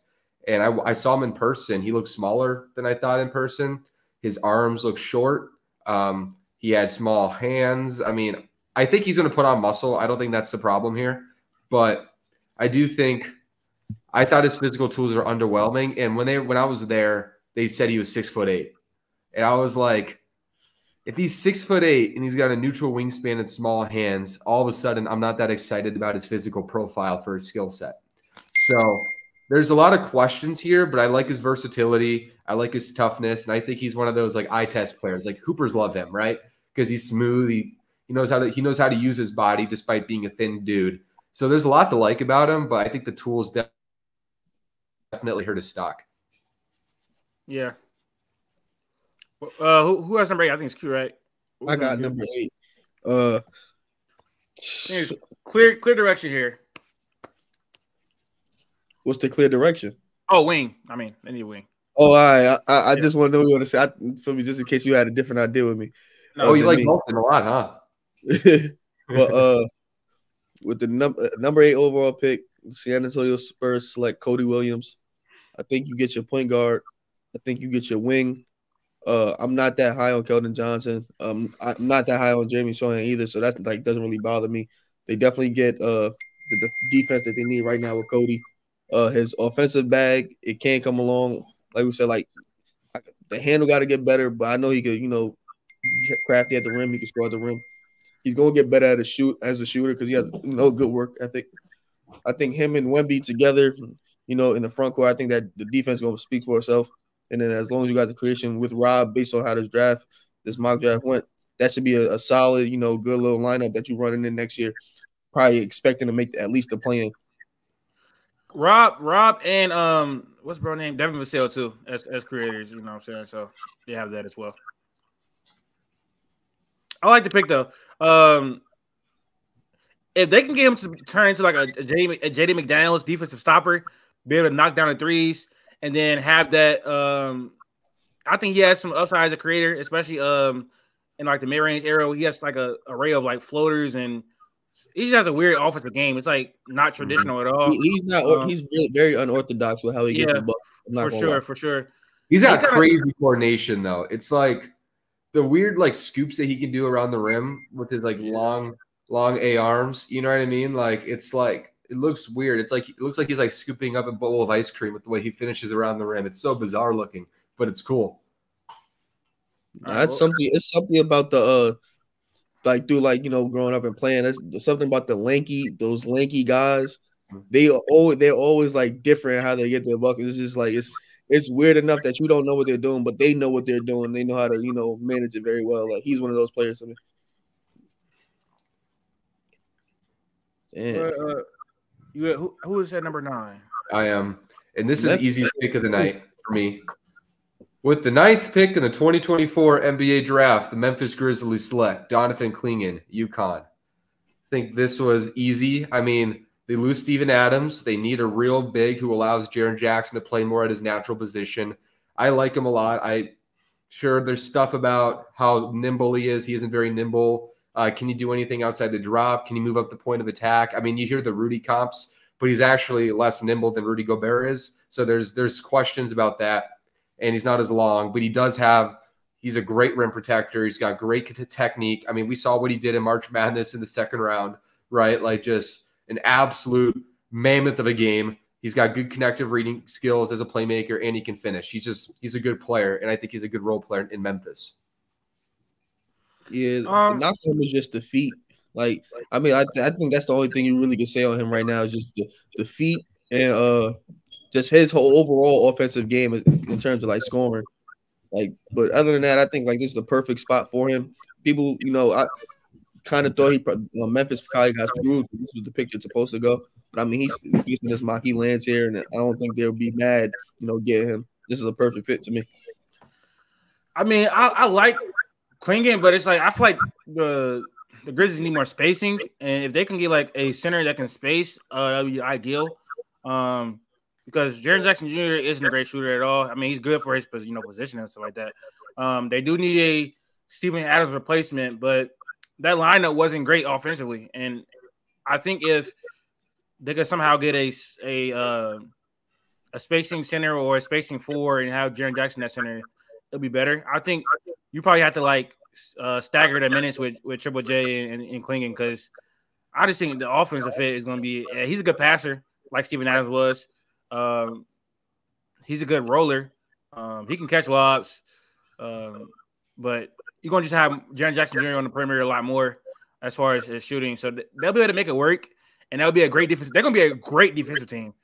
And I saw him in person. He looked smaller than I thought in person. His arms look short. He had small hands. I mean, I think he's going to put on muscle. I don't think that's the problem here. But I do think I thought his physical tools are underwhelming. And when I was there, they said he was 6'8". And I was like, if he's 6'8" and he's got a neutral wingspan and small hands, all of a sudden I'm not that excited about his physical profile for his skill set. So there's a lot of questions here, but I like his versatility. I like his toughness. And I think he's one of those like eye test players. Like Hoopers love him, right? Because he's smooth. He knows how to use his body despite being a thin dude. So there's a lot to like about him, but I think the tools definitely hurt his stock. Yeah. Who has number 8? I think it's Q, right? I got number 8. Clear direction here. What's the clear direction? Oh, wing. I mean, I need a wing. Oh, I just want to know what you want to say. For me, just in case you had a different idea with me. No, you like Bolton a lot, huh? But with the number 8 overall pick, San Antonio Spurs select Cody Williams. I think you get your point guard. I think you get your wing. I'm not that high on Keldon Johnson. I'm not that high on Jeremy Sohan either, so that like doesn't really bother me. They definitely get the defense that they need right now with Cody. His offensive bag, it can come along. Like we said, like the handle got to get better, but I know he could, crafty at the rim. He can score at the rim. He's gonna get better as a shooter because he has good work ethic. I think him and Wemby together, in the front court, I think that the defense is gonna speak for itself. And then as long as you got the creation with Rob, based on how this mock draft went, that should be a solid, good little lineup that you're running in next year. Probably expecting to make at least the play-in. Rob and what's bro name? Devin Vassell too, as creators, you know what I'm saying? So they have that as well. I like the pick though. If they can get him to turn into like a JD McDaniels defensive stopper, be able to knock down the threes, and then have that. I think he has some upside as a creator, especially in like the mid-range area. He has like a array of like floaters, and he just has a weird offensive game. It's like not traditional at all. He's not. He's really very unorthodox with how he gets the ball. For sure. He's got crazy coordination though. It's like the weird like scoops that he can do around the rim with his like long A arms. You know what I mean? Like it's like it looks weird. It looks like he's like scooping up a bowl of ice cream with the way he finishes around the rim. It's so bizarre looking, but it's cool. That's something. It's something about the growing up and playing. There's something about those lanky guys. They're always like different how they get their buckets. It's just like it's weird enough that you don't know what they're doing, but they know what they're doing. They know how to manage it very well. Like he's one of those players to me. Who is at number 9? I am. And this is the easiest pick of the night for me. With the 9th pick in the 2024 NBA draft, the Memphis Grizzlies select Donovan Clingan, UConn. I think this was easy. I mean, they lose Steven Adams. They need a real big who allows Jaren Jackson to play more at his natural position. I like him a lot. Sure, there's stuff about how nimble he is. He isn't very nimble. Can he do anything outside the drop? Can he move up the point of attack? I mean, you hear the Rudy comps, but he's actually less nimble than Rudy Gobert is. So there's questions about that. And he's not as long, but he's a great rim protector. He's got great technique. I mean, we saw what he did in March Madness in the second round, right? Like just an absolute mammoth of a game. He's got good connective reading skills as a playmaker, and he can finish. He's a good player, and I think he's a good role player in Memphis. Yeah, the knock on him is just the feet. Like, I mean, I think that's the only thing you really can say on him right now is just the feet and just his whole overall offensive game in terms of like scoring. Like, but other than that, I think like this is the perfect spot for him. People, I kind of thought Memphis probably got screwed. This was the pick that's supposed to go. But I mean, he's in this mock. He lands here, and I don't think they'll be mad, getting him. This is a perfect fit to me. I mean, I like Clingan, but it's like I feel like the Grizzlies need more spacing, and if they can get like a center that can space, that would be ideal. Because Jaren Jackson Jr. isn't a great shooter at all. I mean, he's good for his position and stuff like that. They do need a Steven Adams replacement, but that lineup wasn't great offensively. And I think if they could somehow get a spacing center or a spacing 4 and have Jaren Jackson at center, it'll be better. I think you probably have to like stagger the minutes with Triple J and Clingan, because I just think the offensive fit is going to be. He's a good passer, like Steven Adams was. He's a good roller. He can catch lobs, but you're going to just have Jaren Jackson Jr. on the perimeter a lot more as far as shooting. So they'll be able to make it work, and that'll be a great defense. They're going to be a great defensive team,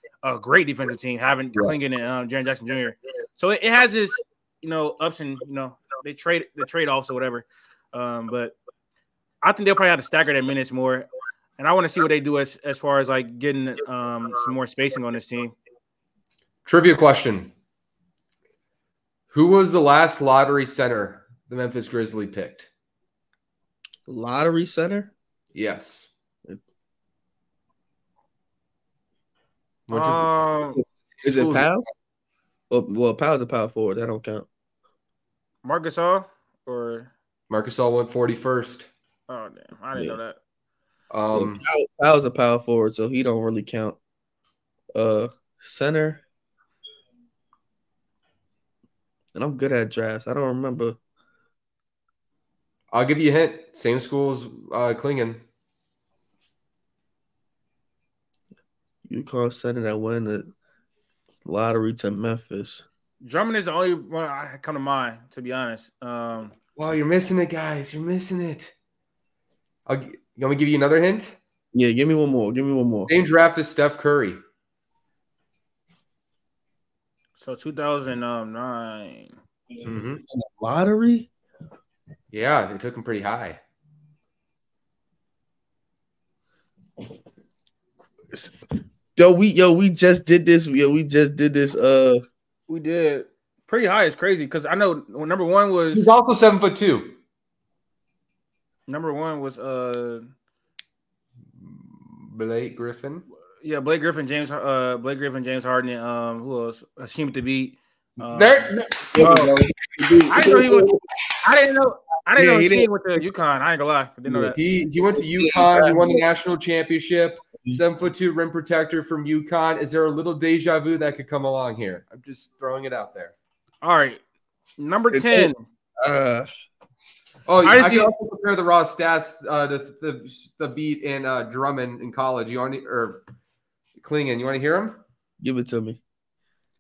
having Clingan and Jaren Jackson Jr. So it has this, ups and they trade offs or whatever. But I think they'll probably have to stagger their minutes more, and I want to see what they do as far as like getting some more spacing on this team. Trivia question. Who was the last lottery center the Memphis Grizzlies picked? Lottery center? Yes. Is it Powell? Well, Powell's a power forward. That don't count. Marc Gasol or Marc Gasol went 41st. Oh damn, I didn't know that. Powell's a power forward, so he don't really count. Center. And I'm good at drafts. I don't remember. I'll give you a hint. Same school as Clingan. UConn center that won the lottery to Memphis. Drummond is the only one I come to mind, to be honest. Wow, you're missing it, guys. You're missing it. You want me to give you another hint? Yeah, give me one more. Same draft as Steph Curry. So 2009. Mm-hmm. Lottery? Yeah, they took him pretty high. We just did this. We did pretty high. It's crazy because I know number one was. He's also 7'2". Number one was Blake Griffin. Yeah, Blake Griffin, James Harden, and who else? Hakeem to beat. I didn't know he went to UConn. I ain't gonna lie. I didn't know that. He went to UConn. He won the national championship. 7'2" rim protector from UConn. Is there a little deja vu that could come along here? I'm just throwing it out there. All right, number 10. I can also compare the raw stats to the beat in Drummond in college. Clingan, you want to hear him? Give it to me.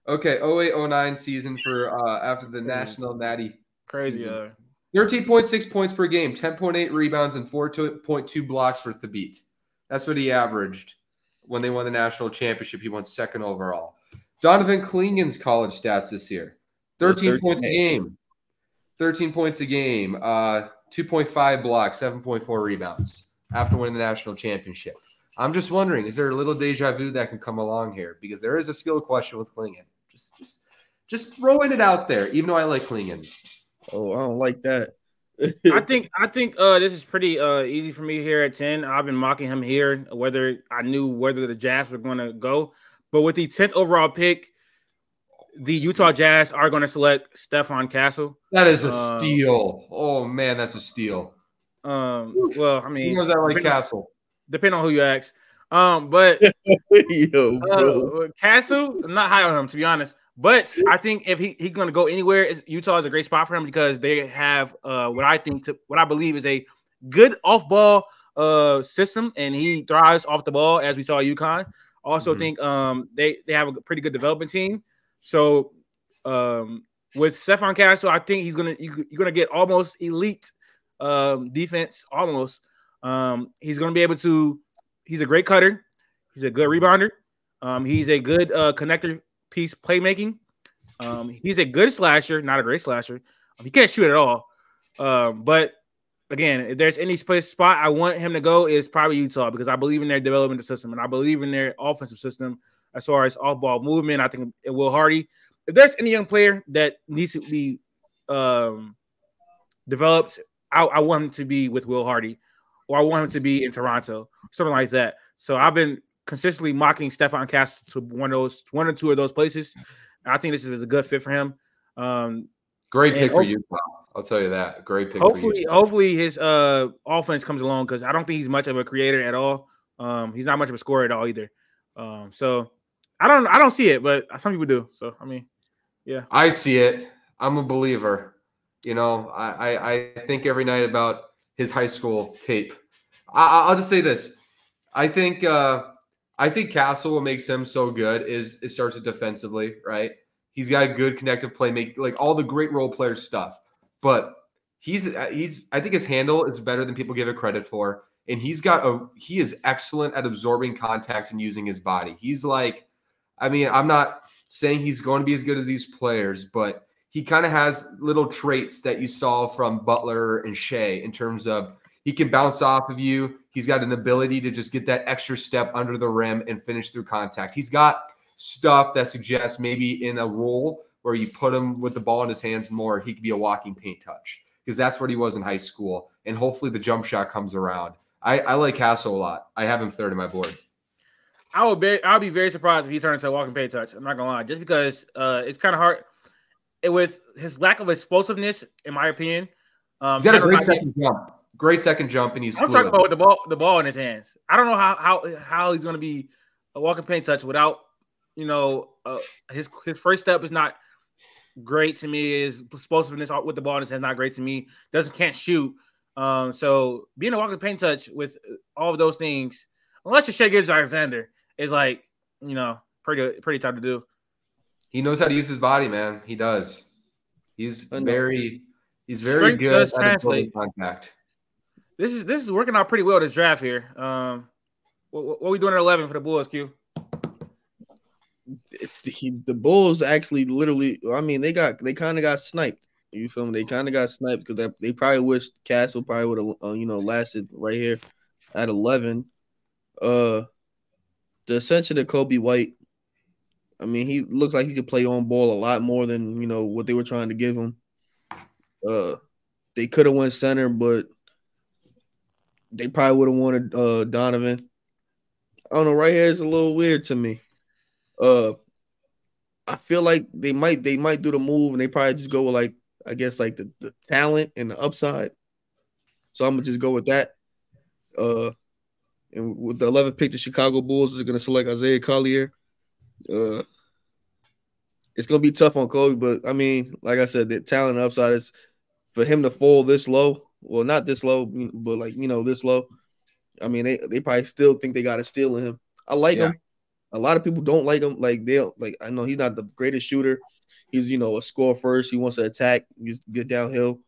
Okay, 08-09 season for after the national natty. Crazy. 13.6 points per game, 10.8 rebounds, and 4.2 blocks for Thabit. That's what he averaged when they won the national championship. He won second overall. Donovan Clingan's college stats this year: 13 points a game, 13 points a game, 2.5 blocks, 7.4 rebounds after winning the national championship. I'm just wondering, is there a little deja vu that can come along here? Because there is a skill question with Klingon. Just throwing it out there, even though I like Klingon. Oh, I don't like that. I think this is pretty easy for me here at 10. I've been mocking him here, whether I knew whether the Jazz were going to go. But with the 10th overall pick, the Utah Jazz are going to select Stephon Castle. That is a steal. Oh, man, that's a steal. Well, I mean, he knows I like Castle. Depending on who you ask. But Yo, Castle, I'm not high on him, to be honest. But I think if he's going to go anywhere, Utah is a great spot for him because they have what I believe is a good off-ball system, and he thrives off the ball, as we saw at UConn. Also think they have a pretty good development team. So with Stephon Castle, I think you're gonna get almost elite defense. Almost. He's gonna be able to. He's a great cutter. He's a good rebounder. He's a good connector piece playmaking. He's a good slasher, not a great slasher. He can't shoot at all. But again, if there's any spot I want him to go, is probably Utah because I believe in their development system and I believe in their offensive system as far as off-ball movement. I think it Will Hardy. If there's any young player that needs to be developed, I want him to be with Will Hardy, or I want him to be in Toronto, something like that. So I've been consistently mocking Stephon Castle to one or two of those places. I think this is a good fit for him. Great pick for Utah. I'll tell you that. Great pick. Hopefully his offense comes along because I don't think he's much of a creator at all. He's not much of a scorer at all either. So I don't see it, but some people do. So I mean, yeah, I see it. I'm a believer. You know, I think every night about his high school tape. I'll just say this. I think Castle, what makes him so good is it starts with defensively, right? He's got a good connective playmaking, like all the great role player stuff. But I think his handle is better than people give it credit for. And he is excellent at absorbing contact and using his body. He's like, I mean, I'm not saying he's going to be as good as these players, but he kind of has little traits that you saw from Butler and Shea in terms of he can bounce off of you. He's got an ability to just get that extra step under the rim and finish through contact. He's got stuff that suggests maybe in a role where you put him with the ball in his hands more, he could be a walking paint touch because that's what he was in high school. And hopefully the jump shot comes around. I like Castle a lot. I have him third in my board. I'll be very surprised if he turns into a walking paint touch. I'm not gonna lie, just because it's kind of hard with his lack of explosiveness, in my opinion. He's got a great second jump. Great second jump, and he's. I'm talking about with the ball in his hands. I don't know how he's going to be a walking paint touch without, his first step is not great to me. His explosiveness with the ball in his hands not great to me. Can't shoot. So being a walking paint touch with all of those things, unless you're Shai Gilgeous-Alexander, is like pretty tough to do. He knows how to use his body, man. He does. He's very good at absorbing contact. This is working out pretty well, this draft here. What are we doing at 11 for the Bulls, Q? The Bulls actually literally, I mean, they kind of got sniped. You feel me? They kind of got sniped because they probably wished Castle probably would have, lasted right here at 11. The ascension of Kobe White, I mean, he looks like he could play on ball a lot more than, what they were trying to give him. They could have went center, but they probably would have wanted Donovan. I don't know. Right here is a little weird to me. I feel like they might do the move and they probably just go with the talent and the upside. So I'm gonna just go with that. And with the 11th pick, the Chicago Bulls are gonna select Isaiah Collier. It's gonna be tough on Kobe, but I mean, like I said, the talent and upside is for him to fall this low. Well, not this low, but this low. I mean, they probably still think they got a steal in him. I like him. A lot of people don't like him. I know he's not the greatest shooter. He's a score first. He wants to attack, get downhill.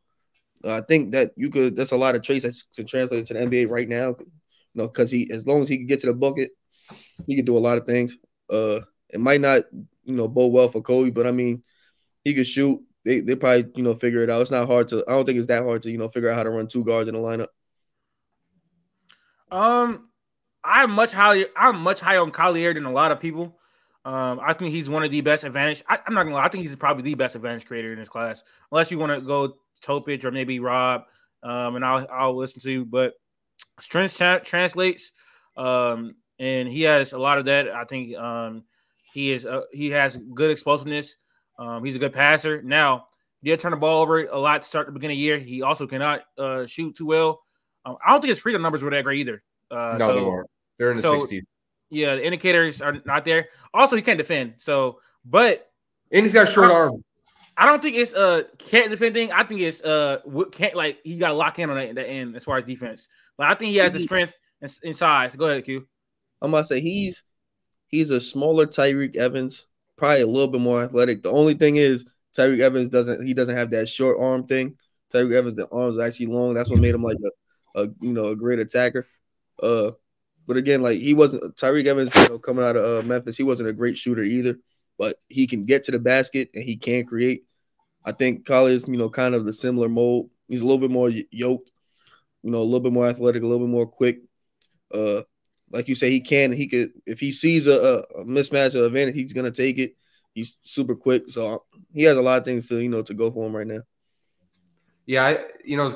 I think that that's a lot of traits that can translate to the NBA right now. Because as long as he can get to the bucket, he can do a lot of things. It might not bode well for Kobe, but I mean, he could shoot. They probably figure it out. It's not hard to. I don't think it's that hard to figure out how to run two guards in a lineup. I'm much higher on Collier than a lot of people. I think he's one of the best advantage. I'm not gonna lie. I think he's probably the best advantage creator in this class. Unless you want to go Topich or maybe Rob, and I'll listen to you. But strength translates, and he has a lot of that. I think he has good explosiveness. He's a good passer. Now, he did turn the ball over a lot to start the beginning of the year. He also cannot shoot too well. I don't think his freedom numbers were that great either. No, they weren't. They're in the 60s. Yeah, the indicators are not there. Also, he can't defend. So, but and he's got short arm. I don't think it's can't defend thing. I think it's can't, like, he got to lock in on that end as far as defense. But I think he has the strength and size. Go ahead, Q. I'm gonna say he's a smaller Tyreek Evans, probably a little bit more athletic. The only thing is Tyreek Evans doesn't have that short arm thing. Tyreek Evans, the arms are actually long. That's what made him like a great attacker. But again, like, he wasn't Tyreek Evans, coming out of Memphis. He wasn't a great shooter either, but he can get to the basket and he can create. I think Collier's, kind of the similar mold. He's a little bit more yoked, a little bit more athletic, a little bit more quick. Like you say, he could, if he sees a mismatch or advantage, he's gonna take it. He's super quick, so he has a lot of things to to go for him right now. Yeah,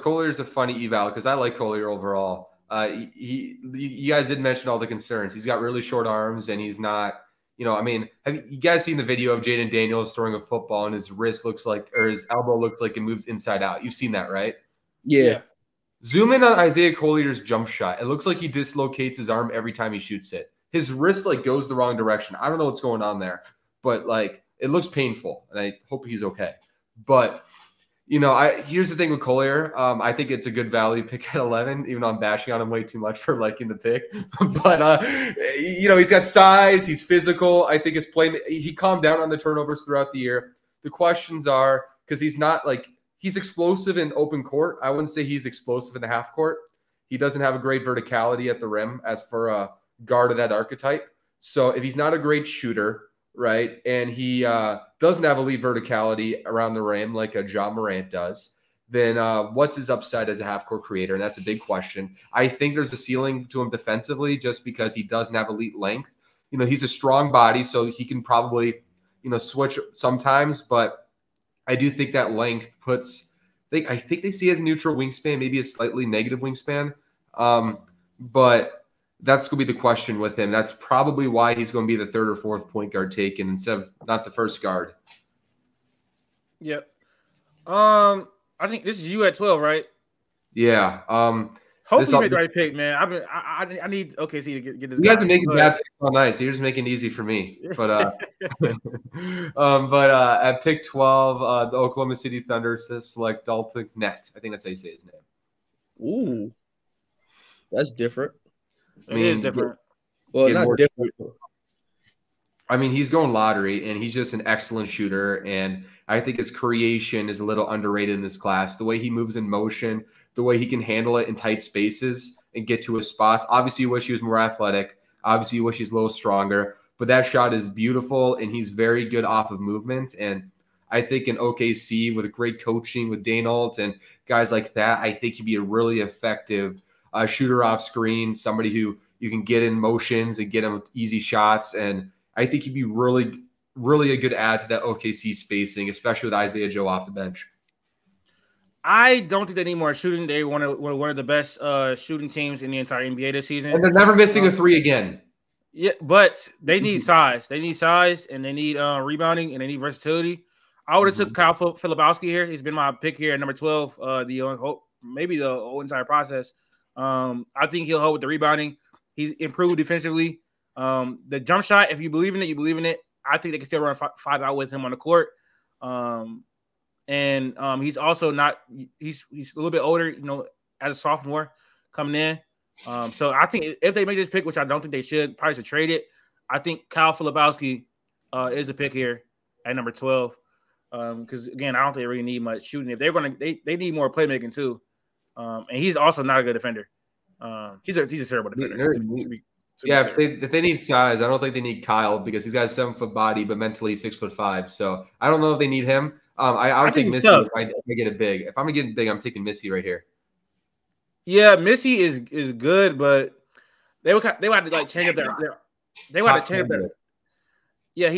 Collier's a funny eval because I like Collier overall. You guys did mention all the concerns. He's got really short arms, and he's not, have you guys seen the video of Jaden Daniels throwing a football and his wrist looks like, or his elbow looks like it moves inside out? You've seen that, right? Yeah. Zoom in on Isaiah Collier's jump shot. It looks like he dislocates his arm every time he shoots it. His wrist goes the wrong direction. I don't know what's going on there, but it looks painful, and I hope he's okay. But here's the thing with Collier. I think it's a good value pick at 11, even though I'm bashing on him way too much for liking the pick. But, he's got size. He's physical. I think his play – he calmed down on the turnovers throughout the year. The questions are – because he's not he's explosive in open court. I wouldn't say he's explosive in the half court. He doesn't have a great verticality at the rim as for a guard of that archetype. So if he's not a great shooter – right, and he doesn't have elite verticality around the rim like a John Morant does, then what's his upside as a half-court creator? And that's a big question. I think there's a ceiling to him defensively just because he doesn't have elite length. He's a strong body, so he can probably, switch sometimes, but I do think that length puts – I think they see it as a neutral wingspan, maybe a slightly negative wingspan, but – that's going to be the question with him. That's probably why he's going to be the third or fourth point guard taken instead of not the first guard. Yep. I think this is you at 12, right? Yeah. Hopefully you make the right pick, man. I need OKC to get this. You guys are making bad picks all night, so you're just making it easy for me. But at pick 12, the Oklahoma City Thunder select Dalton Knecht. I think that's how you say his name. Ooh, that's different. It is different. Well, not different. He's going lottery, and he's just an excellent shooter. And I think his creation is a little underrated in this class. The way he moves in motion, the way he can handle it in tight spaces and get to his spots. Obviously, you wish he was more athletic. Obviously, you wish he's a little stronger. But that shot is beautiful, and he's very good off of movement. And I think in OKC, with great coaching with Danault and guys like that, I think he'd be a really effective shooter off screen, somebody who you can get in motions and get him easy shots. And I think he'd be really, really a good add to that OKC spacing, especially with Isaiah Joe off the bench. I don't think they need more shooting. They one of the best shooting teams in the entire NBA this season. And they're never missing a three again. Yeah, but they need size. They need size, and they need rebounding, and they need versatility. I would have took Kyle Filipowski here. He's been my pick here at number 12, maybe the whole entire process. I think he'll help with the rebounding. He's improved defensively. The jump shot, if you believe in it, you believe in it. I think they can still run five out with him on the court. And he's also not – he's a little bit older, as a sophomore coming in. So I think if they make this pick, which I don't think they should, probably should trade it, I think Kyle Filipowski is a pick here at number 12. Because, again, I don't think they really need much shooting. If they're going to – they need more playmaking too. And he's also not a good defender. He's a terrible defender. If they need size, I don't think they need Kyle because he's got a 7-foot body, but mentally 6'5". So I don't know if they need him. I would take Missy if I get it big. If I'm gonna get it big, I'm taking Missy right here. Yeah, Missy is good, but They would have to like change up their they would have to change up their. Yeah,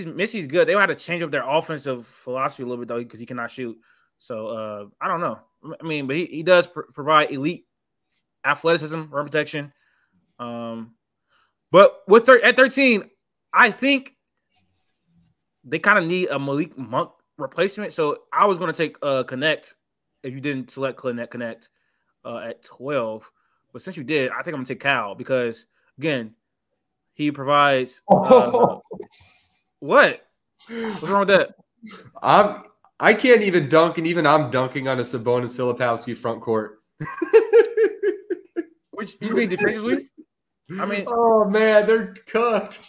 Missy's good. They would have to change up their offensive philosophy a little bit though because he cannot shoot. So I don't know. I mean, but he does provide elite athleticism, rim protection. But with at 13, I think they kind of need a Malik Monk replacement. So I was going to take Connect if you didn't select Connect at 12. But since you did, I think I'm going to take Cal because, again, he provides what? What's wrong with that? I can't even dunk, and even I'm dunking on a Sabonis Filipowski front court. Which you mean defensively? I mean, oh man, they're cooked.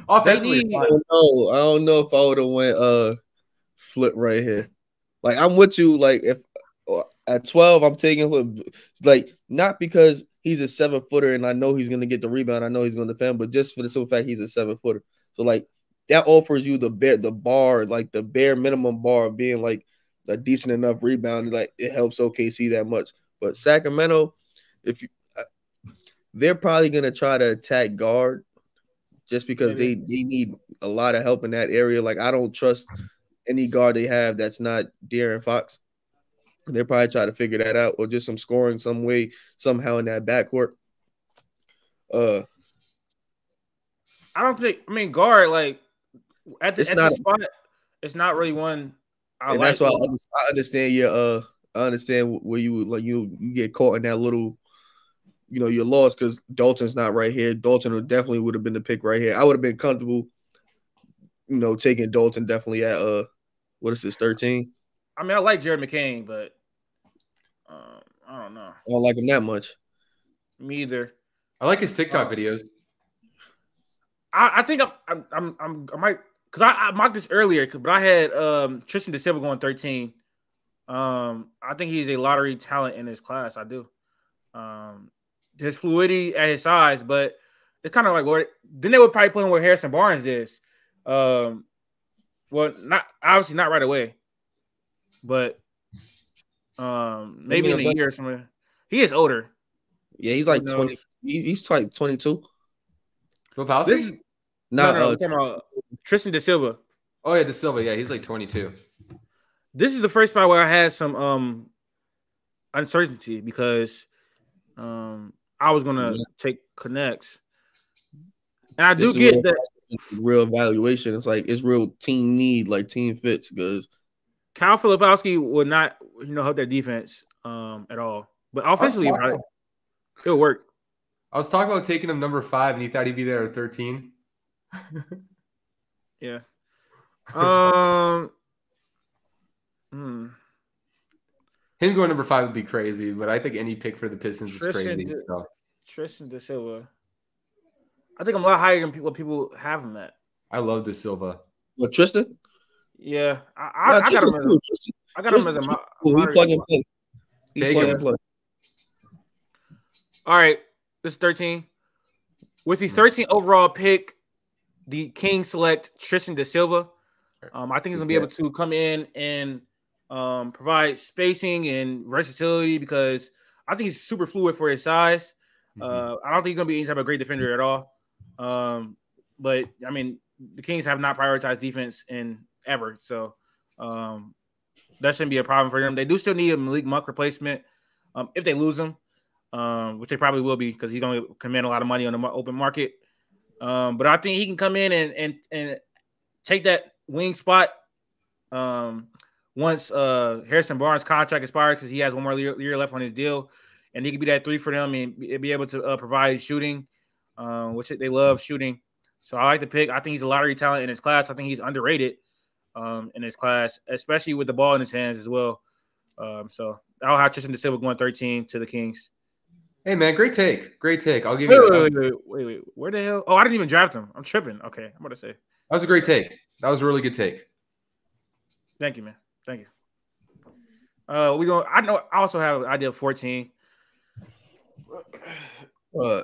Offensively, I don't know if I would have went flip right here. Like I'm with you. Like if at 12, I'm taking like not because he's a 7-footer and I know he's gonna get the rebound. I know he's gonna defend, but just for the simple fact he's a 7-footer. So like that offers you the bar, like the bare minimum bar of being like a decent enough rebound. Like it helps OKC that much. But Sacramento, they're probably gonna try to attack guard just because they need a lot of help in that area. Like I don't trust any guard they have that's not De'Aaron Fox. They'll probably try to figure that out or just some scoring some way somehow in that backcourt. I don't think. I mean, guard like at the spot, it's not really one. That's why I understand your I understand where you like you get caught in that little. You know, you're lost because Dalton's not right here. Dalton definitely would have been the pick right here. I would have been comfortable, you know, taking Dalton definitely at what is this 13? I mean, I like Jared McCain, but I don't know. I don't like him that much. Me either. I like his TikTok videos. I think I might because I mocked this earlier, but I had Tristan Da Silva going 13. I think he's a lottery talent in his class. I do. His fluidity at his size, but it's kind of like what then they would probably put him where Harrison Barnes is. Well, not obviously not right away, but maybe in a year or something. He is older. Yeah, he's like 20. He's like 22. Filipowski? No, Tristan Da Silva. Oh yeah, Da Silva. Yeah, he's like 22. This is the first spot where I had some uncertainty because I was gonna take Connects, and I do get that real evaluation. It's like it's real team need, like team fits. Because Kyle Filipowski would not, help their defense at all. But offensively, it'll work. I was talking about taking him number 5, and he thought he'd be there at 13. Yeah. Him going number 5 would be crazy, but I think any pick for the Pistons is crazy. Tristan Da Silva. I think I'm a lot higher than what people have him at. I love Da Silva. What, Tristan? Yeah, I got him as a plug and play. Take him. All right, this is 13. With the 13th overall pick, the Kings select Tristan Da Silva. I think he's gonna be able to come in and provide spacing and versatility because I think he's super fluid for his size. I don't think he's gonna be any type of great defender at all. But I mean, the Kings have not prioritized defense in ever, so that shouldn't be a problem for them. They do still need a Malik Monk replacement if they lose him, which they probably will be because he's going to command a lot of money on the open market. But I think he can come in and take that wing spot once Harrison Barnes' contract expires because he has one more year left on his deal, and he can be that 3 for them and be able to provide shooting, which they love shooting. So I like the pick. I think he's a lottery talent in his class. I think he's underrated in his class, especially with the ball in his hands as well. So I'll have Tristan Da Silva going 13 to the Kings. Hey, man, great take. Great take. I'll give you Wait. Where the hell? Oh, I didn't even draft him. I'm tripping. Okay, I'm going to say. That was a great take. That was a really good take. Thank you, man. Thank you. I also have an idea of 14.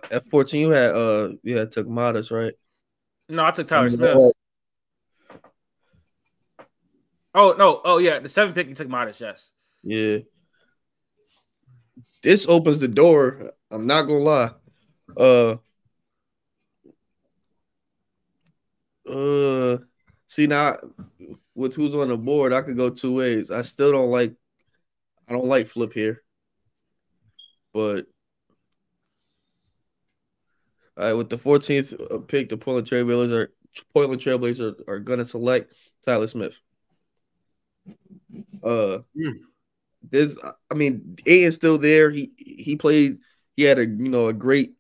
At 14, you had took Modest, right? No, I took Tyler Smith. Oh, no. Oh, yeah. The 7th pick, you took Modest, yes. Yeah. This opens the door. I'm not going to lie. See now with who's on the board, I could go two ways. I don't like Flip here. But with the 14th pick, the Portland Trailblazers are gonna select Tyler Smith. Aiton's still there. He played. He had a great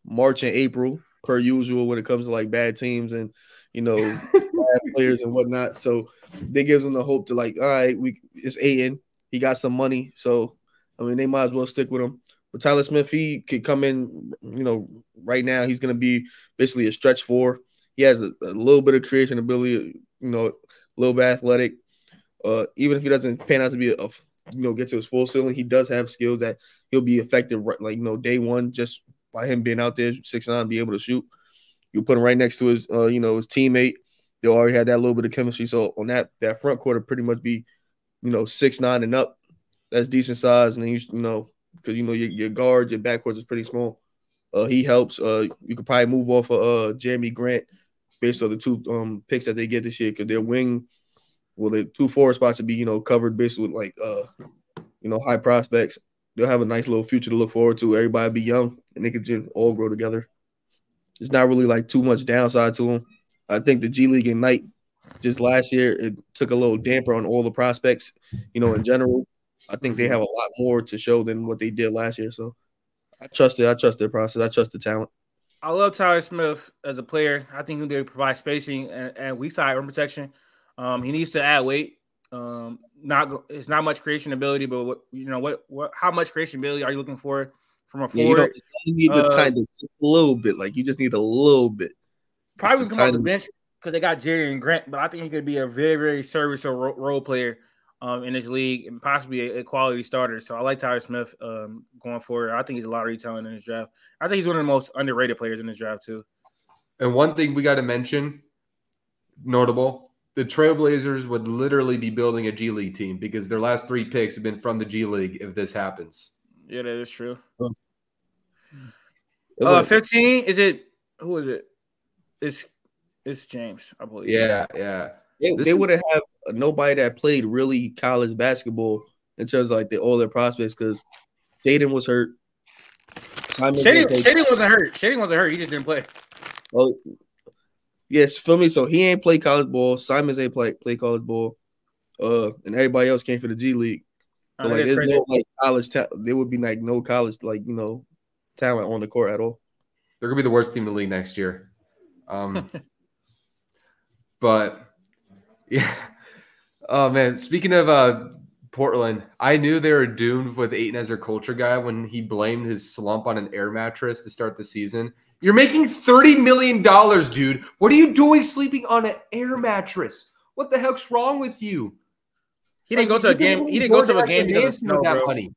March and April per usual when it comes to like bad teams and bad players and whatnot. So that gives them the hope to like, all right, it's Aiton. He got some money, so they might as well stick with him. But Tyler Smith, he could come in. Right now he's going to be basically a stretch four. He has a little bit of creation ability. A little bit athletic. Even if he doesn't pan out to be get to his full ceiling, he does have skills that he'll be effective. Day one, just by him being out there 6'9", be able to shoot. You put him right next to his his teammate. They'll already have that little bit of chemistry. So on that front court, it'll pretty much be 6'9" and up. That's decent size, and then because your guard, your backcourt is pretty small. He helps. You could probably move off of Jeremy Grant based on the two picks that they get this year, because their wing. Well, the 2 forward spots would be, covered basically with high prospects. They'll have a nice little future to look forward to. Everybody be young and they could just all grow together. It's not really like too much downside to them. I think the G League Ignite just last year, it took a little damper on all the prospects, in general. I think they have a lot more to show than what they did last year. So I trust it. I trust their process. I trust the talent. I love Tyler Smith as a player. I think he'll be able to provide spacing and weak side rim protection. He needs to add weight. It's not much creation ability, but how much creation ability are you looking for from a forward? You need the time to a little bit. Like you just need a little bit. Probably come off the bench because they got Jerry and Grant, but I think he could be a very, very serviceable role player in this league and possibly a quality starter. So I like Tyler Smith going forward. I think he's a lottery talent in this draft. I think he's one of the most underrated players in this draft too. And one thing we got to mention, notable. The Trailblazers would literally be building a G League team because their last 3 picks have been from the G League if this happens. Yeah, that is true. 15, who is it? It's James, I believe. Yeah. They would have nobody that played really college basketball in terms of like all their prospects because Jaden was hurt. Shaden wasn't hurt. He just didn't play. Oh, yes, feel me. So he ain't played college ball. Simons ain't play college ball. And everybody else came for the G League. So like, there's no like college. There would be like no college talent on the court at all. They're gonna be the worst team in the league next year. But yeah. Oh man, speaking of Portland, I knew they were doomed with Aiton as their culture guy when he blamed his slump on an air mattress to start the season. You're making $30 million, dude. What are you doing sleeping on an air mattress? What the heck's wrong with you? He didn't go to a game. He didn't go to a game because of snow, bro. Money.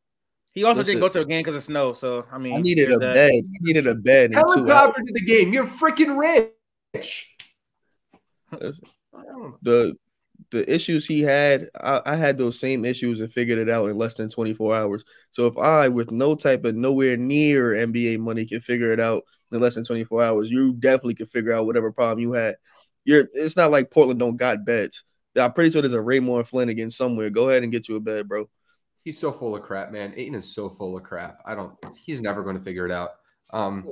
He also didn't go to a game because of snow. So I mean, I needed a bed. I needed a bed. Helicopter to the game. You're freaking rich. The issues he had, I had those same issues and figured it out in less than 24 hours. So if I, with no type of nowhere near NBA money, can figure it out in less than 24 hours, you definitely can figure out whatever problem you had. It's not like Portland don't got beds. I'm pretty sure there's a Raymond Flanagan somewhere. Go ahead and get you a bed, bro. He's so full of crap, man. Aiton is so full of crap. He's never going to figure it out. What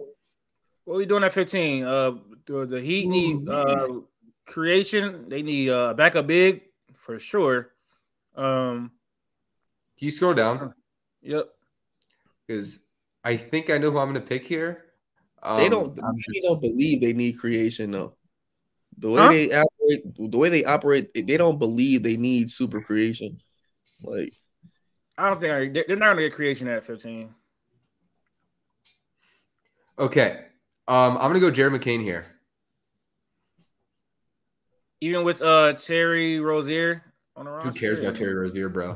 are we doing at 15? The Heat need creation. They need backup big for sure. Can you scroll down? Yep. Because I think I know who I'm going to pick here. They don't believe they need creation though. The way they operate, they don't believe they need super creation. Like, I don't think they're not going to get creation at 15. Okay. I'm going to go Jared McCain here. Even with Terry Rozier on the roster. Who cares about Terry Rozier, bro?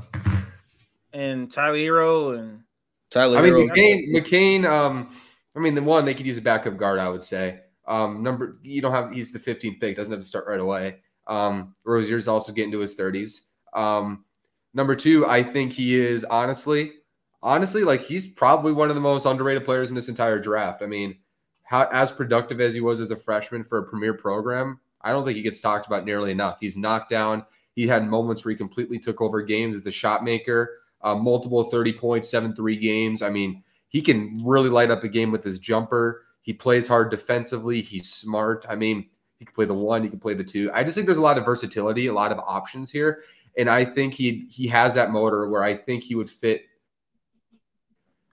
And Tyler Hero and Tyler. I mean, McCain. The one they could use a backup guard, I would say. He's the 15th pick, doesn't have to start right away. Rozier's also getting to his 30s. Number 2, I think he is honestly, Honestly, like he's probably one of the most underrated players in this entire draft. I mean, how as productive as he was as a freshman for a premier program, I don't think he gets talked about nearly enough. He's knocked down. He had moments where he completely took over games as a shot maker, multiple 30 points, 7-3 games. I mean, he can really light up a game with his jumper. He plays hard defensively. He's smart. I mean, he can play the 1, he can play the 2. I just think there's a lot of versatility, a lot of options here. And I think he has that motor where I think he would fit.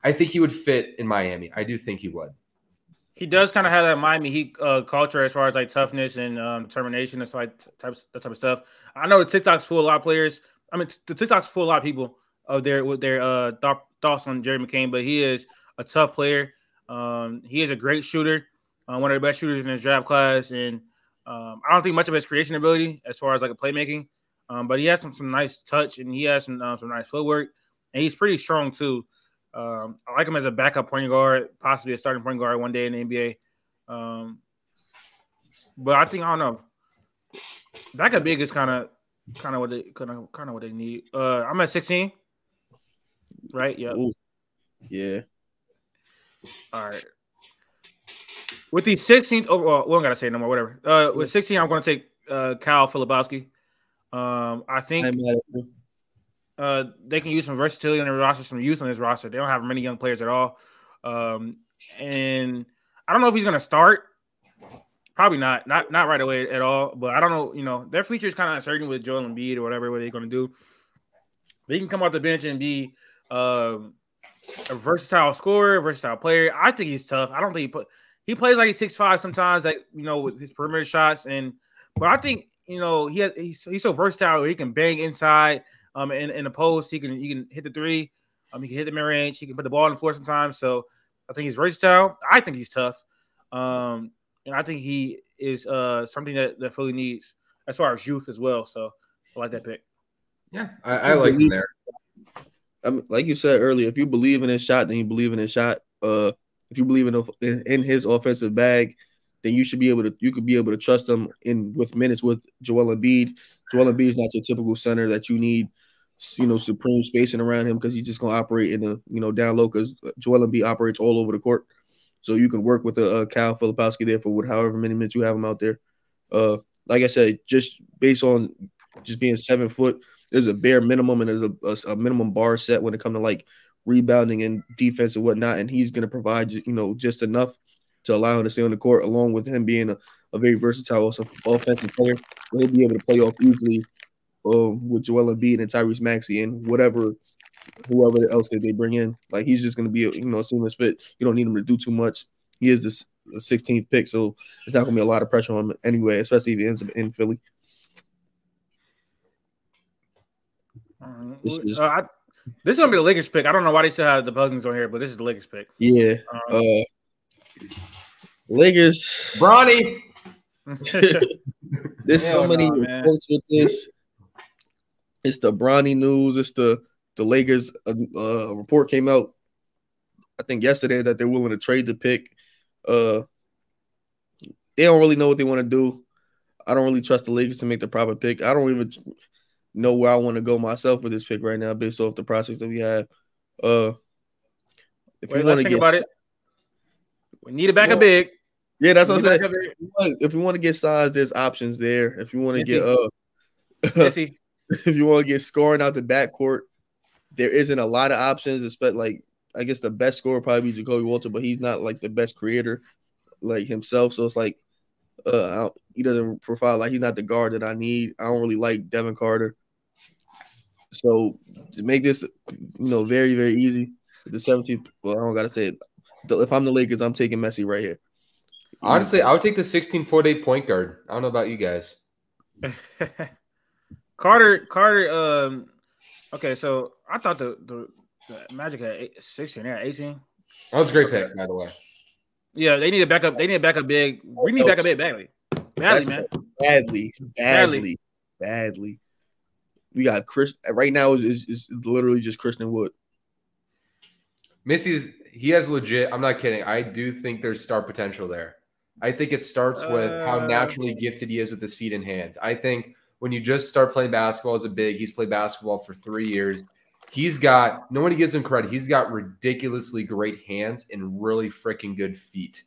I think he would fit in Miami. I do think he would. He does kind of have that Miami Heat culture as far as like toughness and determination and that type of stuff. I know the TikTok's full of a lot of players. I mean, the TikTok's full of a lot of people with their thoughts on Jerry McCain, but he is a tough player. He is a great shooter, one of the best shooters in his draft class, and I don't think much of his creation ability as far as like a playmaking, but he has some nice touch and he has some nice footwork, and he's pretty strong too. I like him as a backup point guard, possibly a starting point guard one day in the NBA. But I think I don't know. Backup big is kind of what they need. I'm at 16, right? Yeah. Yeah. All right. With the 16th overall, we don't gotta say it no more. Whatever. With 16, I'm going to take Kyle Filipowski. I think they can use some versatility on their roster, some youth on his roster. They don't have many young players at all. And I don't know if he's going to start. Probably not right away at all. But I don't know. You know, their future is kind of uncertain with Joel Embiid or whatever what they're going to do. But he can come off the bench and be a versatile scorer, versatile player. I think he's tough. I don't think he plays like he's 6'5" sometimes, like with his perimeter shots. But I think he's so versatile. He can bang inside. In the post, he can hit the 3. He can hit the mid range. He can put the ball on the floor sometimes. So I think he's versatile. I think he's tough, and I think he is something that Philly needs as far as youth as well. So I like that pick. Yeah, I like him there. I mean, like you said earlier, if you believe in his shot, then you believe in his shot. If you believe in his offensive bag, then you could be able to trust him with minutes with Joel Embiid. Joel Embiid is not your typical center that you need, supreme spacing around him because he's just gonna operate in the down low because Joel Embiid operates all over the court. So you can work with the Kyle Filipowski there for however many minutes you have him out there. Like I said, just based on just being 7 foot, there's a bare minimum and there's a minimum bar set when it comes to like rebounding and defense and whatnot, and he's gonna provide just enough to allow him to stay on the court, along with him being a very versatile offensive player. He'll be able to play off easily with Joel Embiid and Tyrese Maxey and whoever else that they bring in. Like he's just going to be a seamless fit. You don't need him to do too much. He is the 16th pick, so it's not going to be a lot of pressure on him anyway, especially if he ends up in Philly. This is going to be the Lakers pick. I don't know why they still have the Pelicans on here, but this is the Lakers pick. Yeah. Lakers. Bronny. There's so many reports with this. It's the Bronny news. It's the Lakers. Report came out, I think yesterday, that they're willing to trade the pick. They don't really know what they want to do. I don't really trust the Lakers to make the proper pick. I don't even know where I want to go myself with this pick right now, based off the prospects that we have. Let's think about it. We need a backup big. Yeah, that's what I'm saying. If you want to get size, there's options there. If you want to get if you want to get scoring out the backcourt, there isn't a lot of options. Especially like I guess the best scorer would probably be Jacoby Walter, but he's not like the best creator like himself. So it's like he doesn't profile like he's not the guard that I need. I don't really like Devin Carter. So to make this very, very easy, the 17th. Well, I don't gotta say it. If I'm the Lakers, I'm taking Messi right here. Honestly, I would take the 16-foot point guard. I don't know about you guys. Carter. Okay, so I thought the Magic had 16. They had 18. That was a great pick, by the way. Yeah, they need a backup. They need a backup big. We need backup big badly, man. Badly. We got Chris right now. Is literally just Christian Wood. He has legit. I'm not kidding. I do think there's star potential there. I think it starts with how naturally gifted he is with his feet and hands. I think when you just start playing basketball as a big, he's played basketball for 3 years. no one gives him credit. He's got ridiculously great hands and really freaking good feet.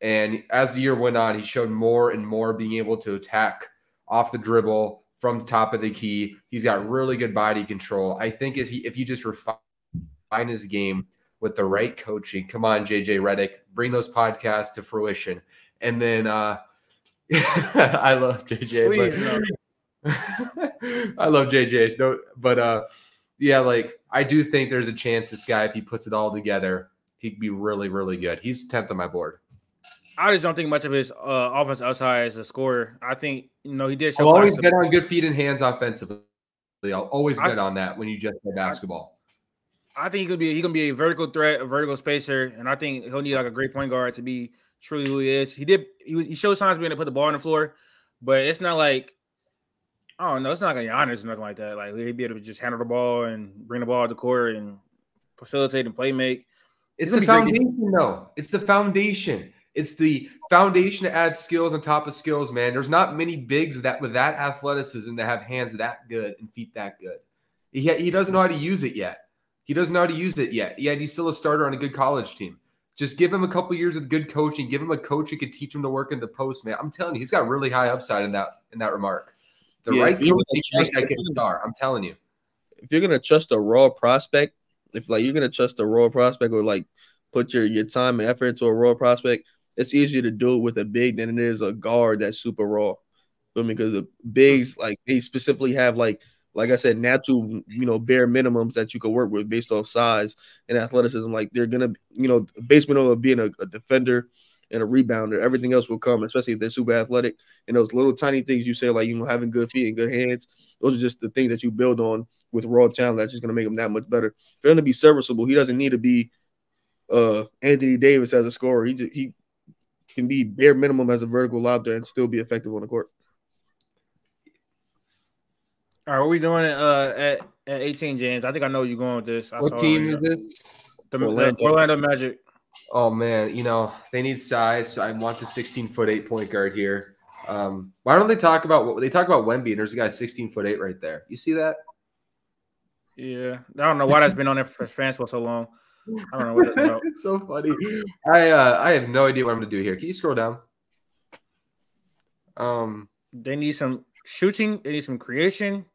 And as the year went on, he showed more and more being able to attack off the dribble from the top of the key. He's got really good body control. I think if you just refine his game with the right coaching, come on, JJ Redick, bring those podcasts to fruition. And then I love JJ. Please, I love JJ. No, but yeah, like I do think there's a chance this guy, if he puts it all together, he could be really, really good. He's 10th on my board. I just don't think much of his offense outside as a scorer. I think he did show. I've always bet on good feet and hands offensively. I'll always bet on that when you just play basketball. I think he can be a vertical threat, a vertical spacer, and I think he'll need like a great point guard to be truly who he is. He showed signs of being able to put the ball on the floor, but it's not like I don't know. It's not like Giannis or nothing like that. Like he'd be able to just handle the ball and bring the ball to the court and facilitate and play make. It's the foundation, though. It's the foundation. It's the foundation to add skills on top of skills, man. There's not many bigs that with that athleticism that have hands that good and feet that good. He doesn't know how to use it yet. Yet he's still a starter on a good college team. Just give him a couple years of good coaching. Give him a coach who could teach him to work in the post, man. I'm telling you, he's got really high upside in that remark. Right coaching, star. I'm telling you. If you're gonna trust a raw prospect, or like put your time and effort into a raw prospect, it's easier to do it with a big than it is a guard that's super raw. Because the bigs, like they specifically have like I said, natural, bare minimums that you can work with based off size and athleticism. Like they're gonna, base minimum of being a defender and a rebounder. Everything else will come, especially if they're super athletic. And those little tiny things you say, like having good feet and good hands, those are just the things that you build on with raw talent. That's just gonna make him that much better. For him to be serviceable, he doesn't need to be Anthony Davis as a scorer. He can be bare minimum as a vertical lobster and still be effective on the court. All right, what are we doing at 18, James? I think I know where you're going with this. What team is this? The Orlando Magic. Oh, man, they need size. So I want the 16'8" point guard here. Why don't they talk about Wemby, and there's a guy 16'8" right there. You see that? Yeah. I don't know why that's been on there for fans for so long. I don't know what that's about. It's so funny. I have no idea what I'm going to do here. Can you scroll down? They need some shooting. They need some creation.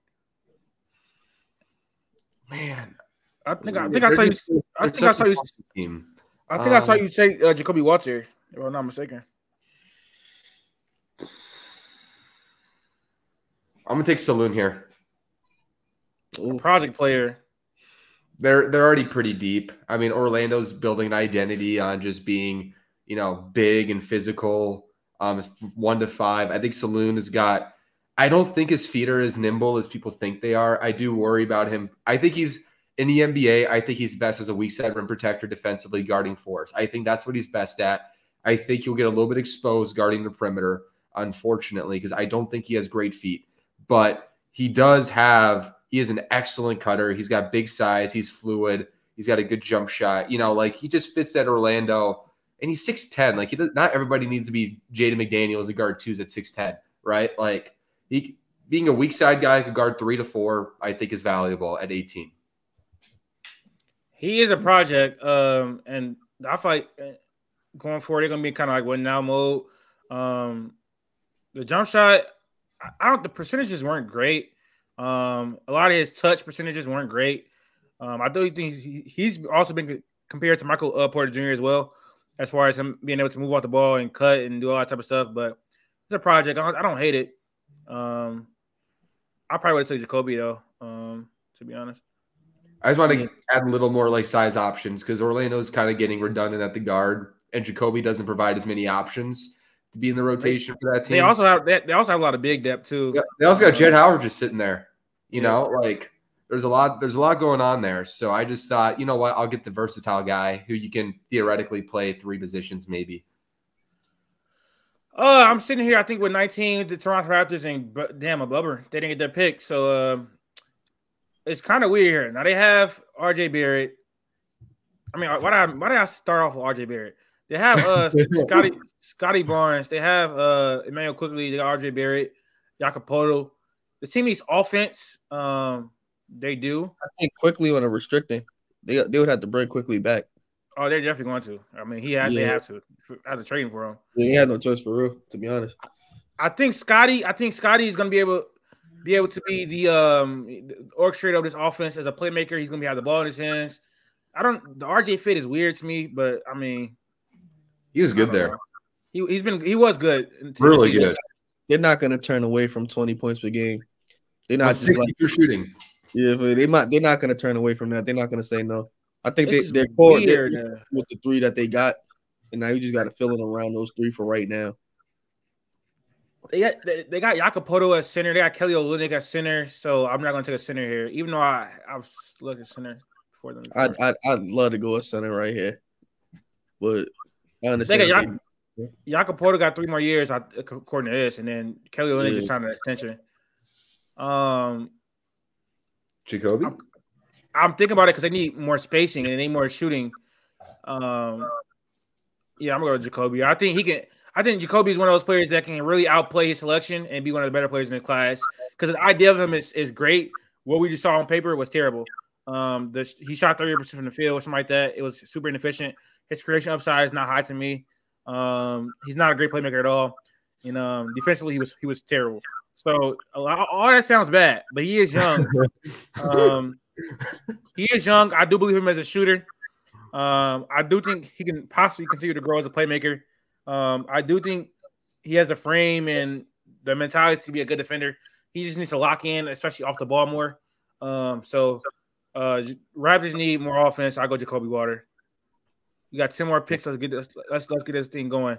Man, I think I saw you say Jacoby Walter, if I'm not mistaken. I'm gonna take Saloon here. A project player. They're already pretty deep. I mean, Orlando's building an identity on just being, big and physical. 1 to 5. I think Saloon has got. I don't think his feet are as nimble as people think they are. I do worry about him. I think he's in the NBA. I think he's best as a weak side rim protector defensively guarding fours. I think that's what he's best at. I think he'll get a little bit exposed guarding the perimeter, unfortunately, because I don't think he has great feet. But he is an excellent cutter. He's got big size. He's fluid. He's got a good jump shot. He just fits that Orlando. And he's 6'10". Like not everybody needs to be Jaden McDaniels, a guard 2s at 6'10", right? Like being a weak side guy who could guard 3 to 4, I think is valuable at 18. He is a project. And I feel like going forward, they're gonna be kind of like win now mode. The jump shot, the percentages weren't great. A lot of his touch percentages weren't great. I do think he's also been compared to Michael Porter Jr. as well, as far as him being able to move off the ball and cut and do all that type of stuff. But it's a project. I don't hate it. I probably would have taken Jacoby though, to be honest. I just want to add a little more like size options because Orlando's kind of getting redundant at the guard, and Jacoby doesn't provide as many options to be in the rotation for that team. They also have a lot of big depth too. Yeah, they also got Jett Howard just sitting there. Like there's a lot going on there. So I just thought, you know what, I'll get the versatile guy who you can theoretically play 3 positions maybe. I'm sitting here, I think, with 19, the Toronto Raptors, and damn, a bummer. They didn't get their pick. So it's kind of weird here. Now they have RJ Barrett. I mean, why did I start off with RJ Barrett? They have Scotty Barnes. They have Emmanuel Quickly. They got RJ Barrett, Jakob Poeltl. The team needs offense. They do. I think quickly on a restricting, they would have to bring quickly back. Oh, they're definitely going to. I mean, they have to trade him for him. Yeah, they had no choice for real, to be honest. I think Scotty is going to be able to be the orchestrator of this offense as a playmaker. He's going to have the ball in his hands. The RJ fit is weird to me, but I mean, he was good there. He was good. Really good. They're not going to turn away from 20 points per game. They're not just like you're shooting. Yeah, but they're not going to turn away from that. They're not going to say no. I think they're with the 3 that they got, and now you just got to fill in around those 3 for right now. They got Jacopoto at center. They got Kelly Olynyk at center. So I'm not going to take a center here, even though I've looked at center for them. I'd love to go a center right here, but I understand. Jacopoto got 3 more years according to this, and then Kelly Olynyk is trying an extension. Jacoby? I'm thinking about it because they need more spacing and they need more shooting. I'm gonna go with Jacoby. I think Jacoby is one of those players that can really outplay his selection and be one of the better players in his class. Because the idea of him is great. What we just saw on paper was terrible. He shot 30% from the field or something like that. It was super inefficient. His creation upside is not high to me. He's not a great playmaker at all. And defensively, he was terrible. So all that sounds bad, but he is young. He is young. I do believe him as a shooter. I do think he can possibly continue to grow as a playmaker. I do think he has the frame and the mentality to be a good defender. He just needs to lock in, especially off the ball more. Raptors need more offense. I'll go Jacoby Water. You got 10 more picks. Let's get this thing going.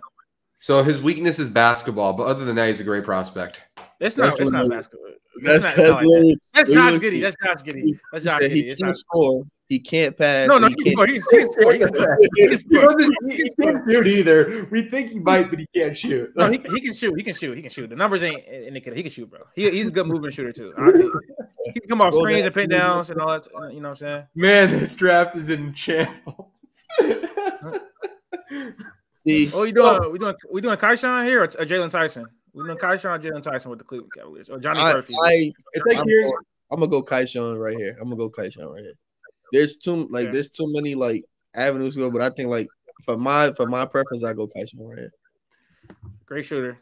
So his weakness is basketball, but other than that, he's a great prospect. It's not basketball. That's Josh Giddey. That's Josh Giddey. He can't score. He can't pass. No, he can score. He can't shoot either. We think he might, but he can't shoot. No, he can shoot. He can shoot. The numbers ain't indicated. He can shoot, bro. He's a good movement shooter too. He can come off screens and pin downs and all that. You know what I'm saying? Man, this draft is in shambles. See, we doing Kaishan here or Jalen Tyson? We doing Kaishan or Jalen Tyson with the Cleveland Cavaliers or Johnny Murphy? I'm gonna go Kaishan right here. There's too many avenues to go, but I think for my preference, I go Kaishan right here. Great shooter.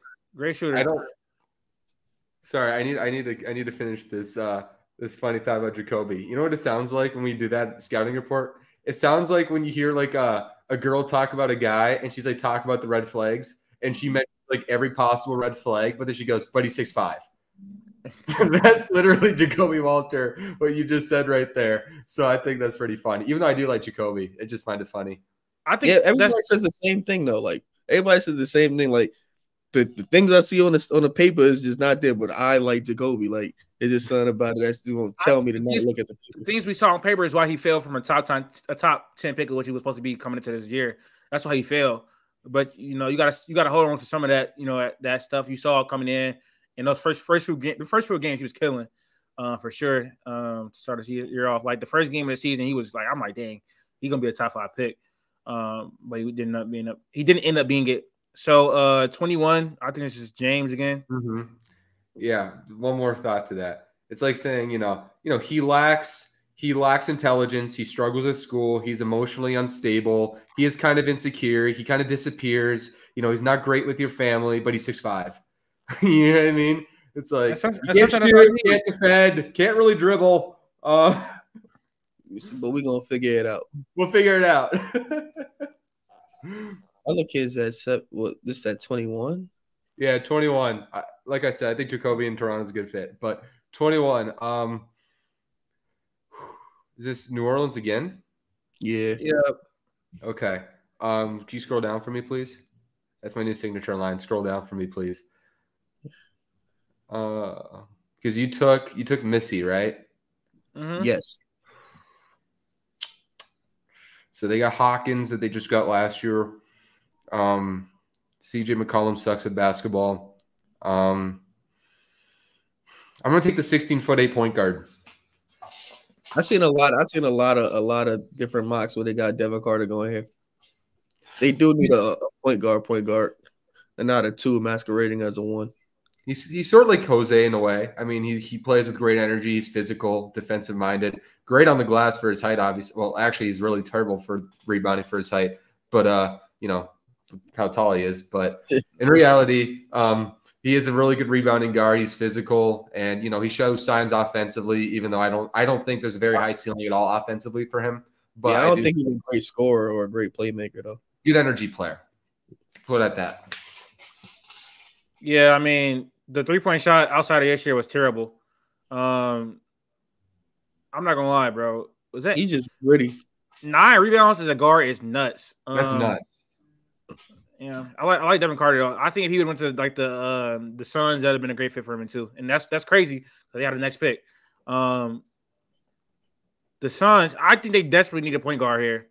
Sorry, I need to finish this funny thought about Jacoby. You know what it sounds like when we do that scouting report? It sounds like when you hear a girl talk about a guy and she's talk about the red flags and she mentions every possible red flag, but then she goes, but he's 6'5". That's literally Jacoby Walter, what you just said right there. So I think that's pretty funny. Even though I do like Jacoby, I just find it funny. I think everybody says the same thing though. Everybody says the same thing. The things I see on the paper is just not there, but I like Jacoby. It's just something about it that's just gonna tell me to not look at the things we saw on paper is why he failed from a top 10 pick, which he was supposed to be coming into this year. That's why he failed. But you gotta hold on to some of that, that stuff you saw coming in those first few games he was killing, for sure. To start the year off, the first game of the season, he was I'm dang, he's gonna be a top 5 pick. But he didn't end up being it. So 21, I think this is James again. Mm-hmm. Yeah, one more thought to that. It's like saying, he lacks intelligence. He struggles at school. He's emotionally unstable. He is kind of insecure. He kind of disappears. He's not great with your family, but he's 6'5". You know what I mean? It's can't defend, can't really dribble. But we're gonna figure it out. We'll figure it out. Other kids this at 21? Yeah, 21. Like I said, I think Jacoby in Toronto is a good fit. But 21. Is this New Orleans again? Yeah. Okay. Can you scroll down for me, please? That's my new signature line. Scroll down for me, please. Because you took Missy, right? Mm-hmm. Yes. So they got Hawkins that they just got last year. CJ McCollum sucks at basketball. I'm gonna take the 16'8" point guard. I've seen a lot of different mocks where they got Devin Carter going here. They do need a point guard, and not a 2 masquerading as a 1. He's sort of like Jose in a way. I mean, he plays with great energy. He's physical, defensive minded, great on the glass for his height. Obviously, well, actually, he's really terrible for rebounding for his height. But you know how tall he is. But in reality, he is a really good rebounding guard. He's physical, and you know he shows signs offensively. Even though I don't think there's a very high ceiling at all offensively for him. But yeah, I don't think he's a great scorer or a great playmaker though. Good energy player. Put it at that. Yeah, I mean, the 3-point shot outside of this year was terrible. I'm not gonna lie, bro. Was that he just gritty? 9 rebounds as a guard is nuts. That's nuts. Yeah, I like Devin Carter though. I think if he would went to like the Suns, that'd have been a great fit for him too. And that's crazy because they had the next pick. The Suns, I think they desperately need a point guard here.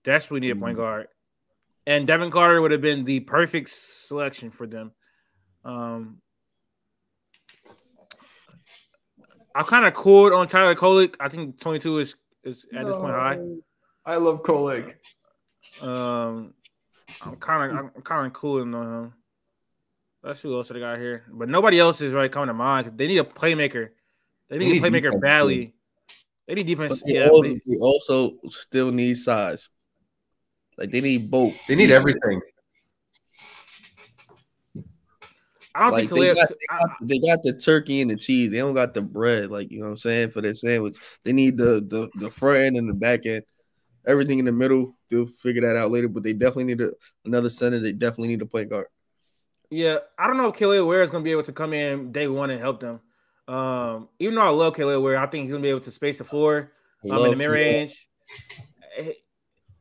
Desperately need a point guard. And Devin Carter would have been the perfect selection for them. I'm kind of cooled on Tyler Kolek. I think 22 is at this point high. I love Kolek. I'm kind of cooling on him. Let's see who else they got here. But nobody else is really coming to mind. They need a playmaker. They need a playmaker badly. They need defense. They also still need size. Like they need both. They need everything. I don't think they got the turkey and the cheese. They don't got the bread, like you know what I'm saying, for their sandwich. They need the front end and the back end. Everything in the middle, they'll figure that out later. But they definitely need another center. They definitely need a point guard. Yeah, I don't know if Kelly Ware is going to be able to come in day one and help them. Even though I love Kelly Ware, I think he's going to be able to space the floor in the mid range.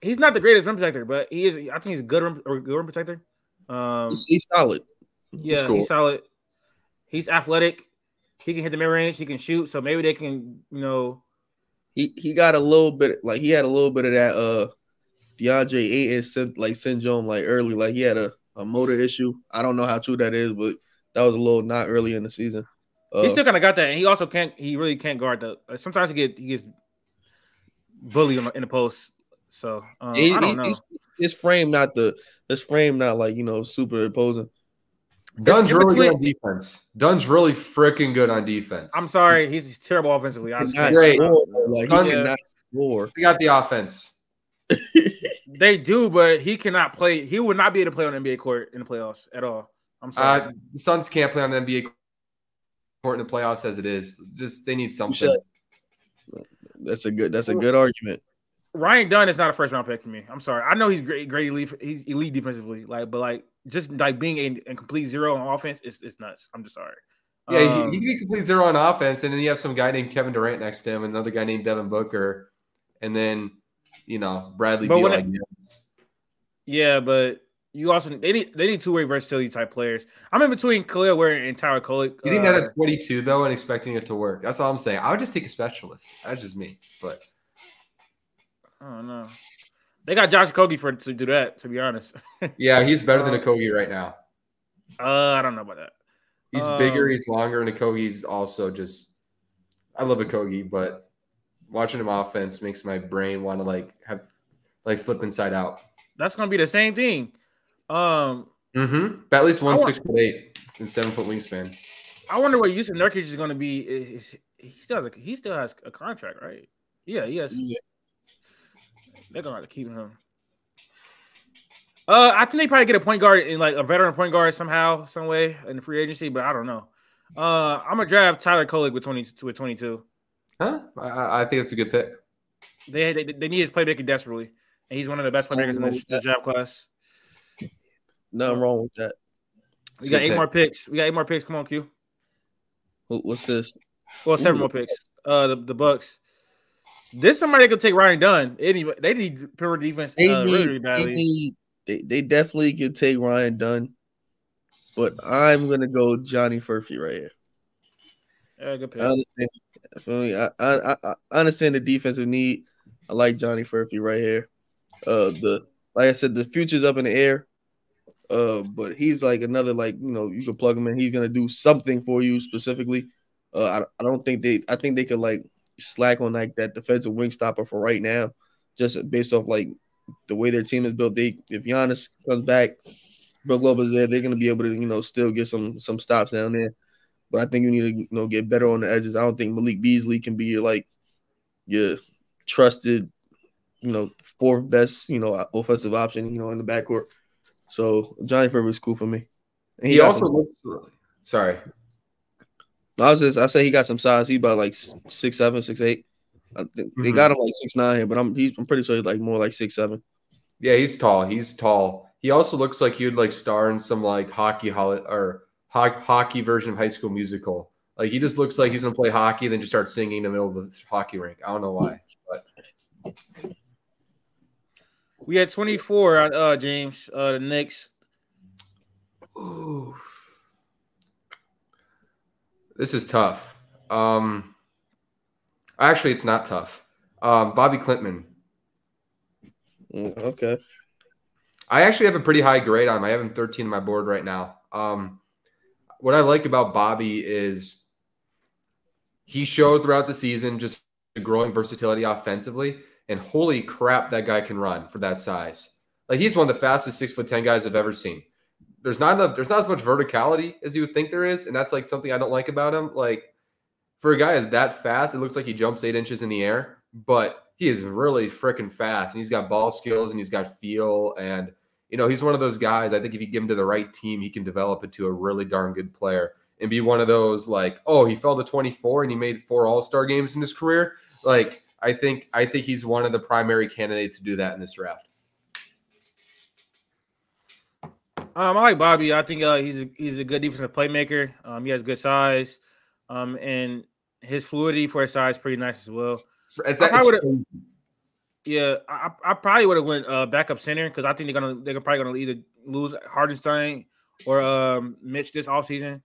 He's not the greatest rim protector, but he is. I think he's a good rim protector. He's solid. Yeah, he's solid. He's athletic. He can hit the mid range. He can shoot. So maybe they can, you know. He got a little bit, like he had a little bit of that DeAndre Ayton like syndrome, like early, like he had a motor issue. I don't know how true that is, but that was a little not early in the season. He still kind of got that, and he also can't. He really can't guard the. Sometimes he gets bullied in the post. So I don't know. His frame not like, you know, super imposing. Dunn's really good on defense. Dunn's really freaking good on defense. I'm sorry, he's terrible offensively. Great. He cannot score. He got the offense. They do, but he cannot play. He would not be able to play on the NBA court in the playoffs at all. I'm sorry. The Suns can't play on the NBA court in the playoffs as it is. Just they need something. That's a good argument. Ryan Dunn is not a first round pick for me. I'm sorry. I know he's great elite. He's elite defensively, but just being a complete zero on offense is nuts. I'm just sorry. Yeah, he can be complete zero on offense, and then you have some guy named Kevin Durant next to him, and another guy named Devin Booker, and then Bradley Beal. Yeah, but you also they need two-way versatility type players. I'm in between Khalil Ware and Tyler Kolek. You think that at 22 though, and expecting it to work? That's all I'm saying. I would just take a specialist. That's just me, but. I don't know. They got Josh Okogie to do that, to be honest. Yeah, he's better than Okogie right now. I don't know about that. He's bigger, he's longer, and Okogie's also just – I love Okogie, but watching him offense makes my brain want to flip inside out. That's going to be the same thing. At least 6'8" and 7-foot wingspan. I wonder what Yusuf Nurkic is going to be. He still has a contract, right? Yeah, he has. Yeah. They're gonna have to keep him. I think they probably get a point guard in a veteran point guard somehow, some way in the free agency, but I don't know. I'm gonna draft Tyler Kolek with 22. Huh? I think it's a good pick. They need his playmaking desperately, and he's one of the best playmakers in this draft class. Nothing wrong with that. We got 8 more picks. Come on, Q. What's this? Well, 7 more picks. The Bucks. This somebody could take Ryan Dunn. They need pure defense really badly. They definitely could take Ryan Dunn, but I'm gonna go Johnny Furphy right here. Yeah, good pick. I understand the defensive need. I like Johnny Furphy right here. Like I said, the future's up in the air. But he's like another you can plug him in. He's gonna do something for you specifically. I think they could slack on that defensive wing stopper for right now, just based off the way their team is built. If Giannis comes back, Brook Lopez there, they're gonna be able to, still get some stops down there. But I think you need to, get better on the edges. I don't think Malik Beasley can be your trusted, fourth best, offensive option, in the backcourt. So Johnny Faber is cool for me. And he also looks sorry. I say he got some size. He's about 6'7", 6'8". They got him 6'9" here, but I'm pretty sure he's more 6'7". Yeah, he's tall. He also looks like he would star in some hockey version of High School Musical. He just looks like he's gonna play hockey, and then just start singing in the middle of the hockey rink. I don't know why, but we had 24 on James. The Knicks. Ooh. This is tough. Actually, it's not tough. Bobby Klintman. Okay. I actually have a pretty high grade on him. I have him 13 on my board right now. What I like about Bobby is he showed throughout the season just growing versatility offensively, and holy crap, that guy can run for that size. He's one of the fastest 6'10" guys I've ever seen. There's not as much verticality as you would think there is, and that's something I don't like about him. For a guy as that fast, it looks like he jumps 8 inches in the air, but he is really freaking fast, and he's got ball skills, and he's got feel, and he's one of those guys. I think if you give him to the right team, he can develop into a really darn good player and be one of those he fell to 24 and he made 4 All-Star games in his career. I think he's one of the primary candidates to do that in this draft. I like Bobby. I think he's a good defensive playmaker. He has good size, and his fluidity for his size is pretty nice as well. I probably would have went backup center because I think they're probably gonna either lose Hardenstein or Mitch this offseason.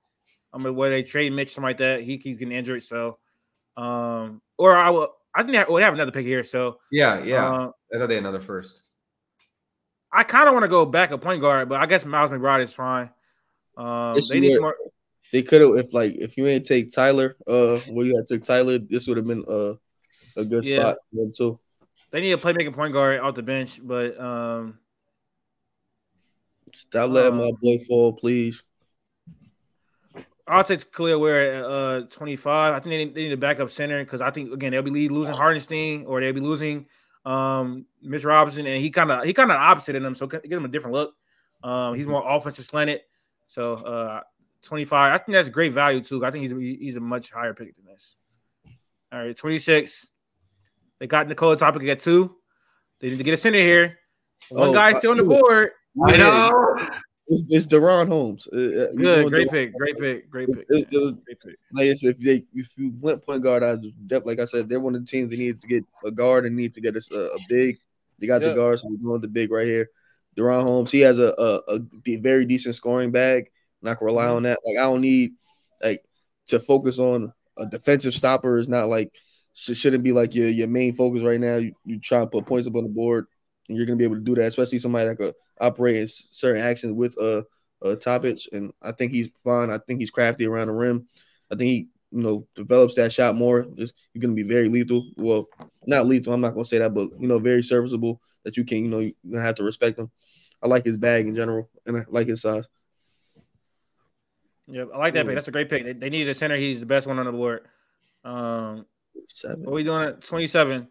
Where they trade Mitch, something like that. He keeps getting injured, so I think they would have another pick here. So yeah. I thought they had another first. I kind of want to go back a point guard, but I guess Miles McBride is fine. They need some more. They could have if you ain't take Tyler, you had took Tyler, this would have been a good spot for them too. They need a playmaking point guard off the bench, but stop letting my boy fall, please. I'll take Khalil Ware at 25. I think they need a backup center because I think again they'll be losing Hardenstein or they'll be losing Mitch Robinson, and he kind of opposite in them, so give him a different look. He's more offensive slanted. So 25. I think that's great value too. I think he's a much higher pick than this. All right, 26. They got Nikola Topic at 2. They need to get a center here. One guy's still on the board. I know. It's Deron Holmes. Good, great pick. If you went point guard, like I said, they're one of the teams. They needed to get a guard and need to get a big. They got the guard, so we're going the big right here. Deron Holmes, he has a very decent scoring bag. I'm not gonna rely on that. I don't need to focus on a defensive stopper. Is not shouldn't be your main focus right now. You try to put points up on the board, and you're gonna be able to do that, especially somebody that could operate in certain actions with Topic. And I think he's fine. I think he's crafty around the rim. I think he develops that shot more. He's gonna be very lethal. Well, not lethal. I'm not gonna say that, but very serviceable. That you can you're gonna have to respect him. I like his bag in general, and I like his size. Yeah, I like that pick. That's a great pick. They needed a center. He's the best one on the board. What are we doing at 27?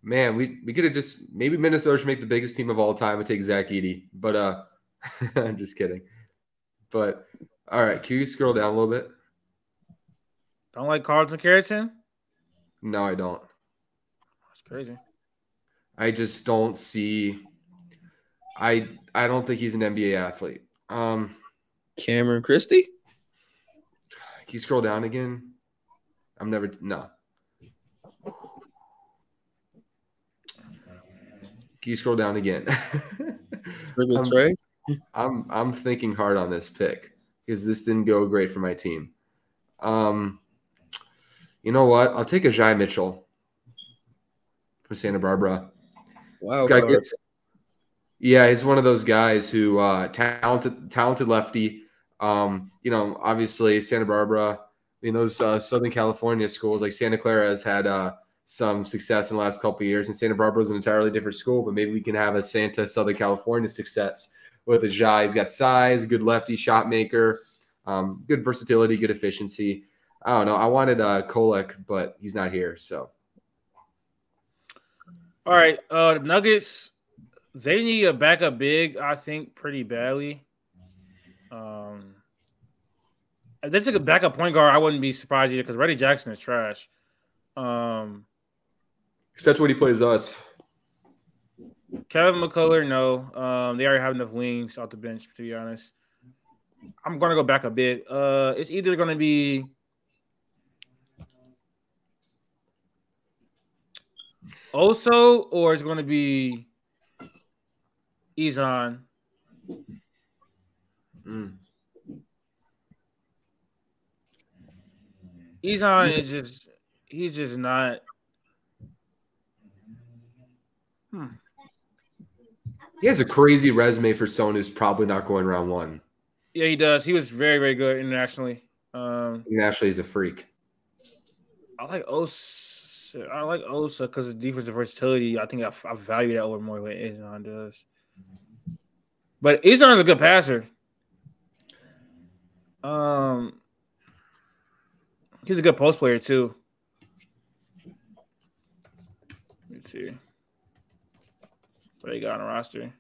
Man, we could have just maybe Minnesota should make the biggest team of all time and take Zach Edey. But I'm just kidding. But all right, can you scroll down a little bit? Don't like Carlton Carrington? No, I don't. That's crazy. I just don't see. I don't think he's an NBA athlete. Cameron Christie? Can you scroll down again? No. Can you scroll down again? I'm thinking hard on this pick because this didn't go great for my team. You know what? I'll take Ajay Mitchell for Santa Barbara. Wow. He's one of those guys who talented lefty. Obviously Santa Barbara, those Southern California schools like Santa Clara has had some success in the last couple of years, and Santa Barbara is an entirely different school, but maybe we can have a Southern California success with a Ja. He's got size, good lefty shot maker, good versatility, good efficiency. I don't know. I wanted Kolek, but he's not here. So, all right. The Nuggets, they need a backup big, I think, pretty badly. If they took a backup point guard, I wouldn't be surprised either because Reggie Jackson is trash. Except when he plays us. Kevin McCullough, no. They already have enough wings off the bench, to be honest. I'm going to go back a bit. It's either going to be Oso or it's going to be Izan. Izan is he's just not. He has a crazy resume for someone who's probably not going round one. Yeah, he does. He was very, very good internationally. Internationally, he's a freak. I like Osa because of defensive versatility. I think I value that over more than Izan does. But Izan is a good passer. He's a good post player too. Let's see what they got on the roster.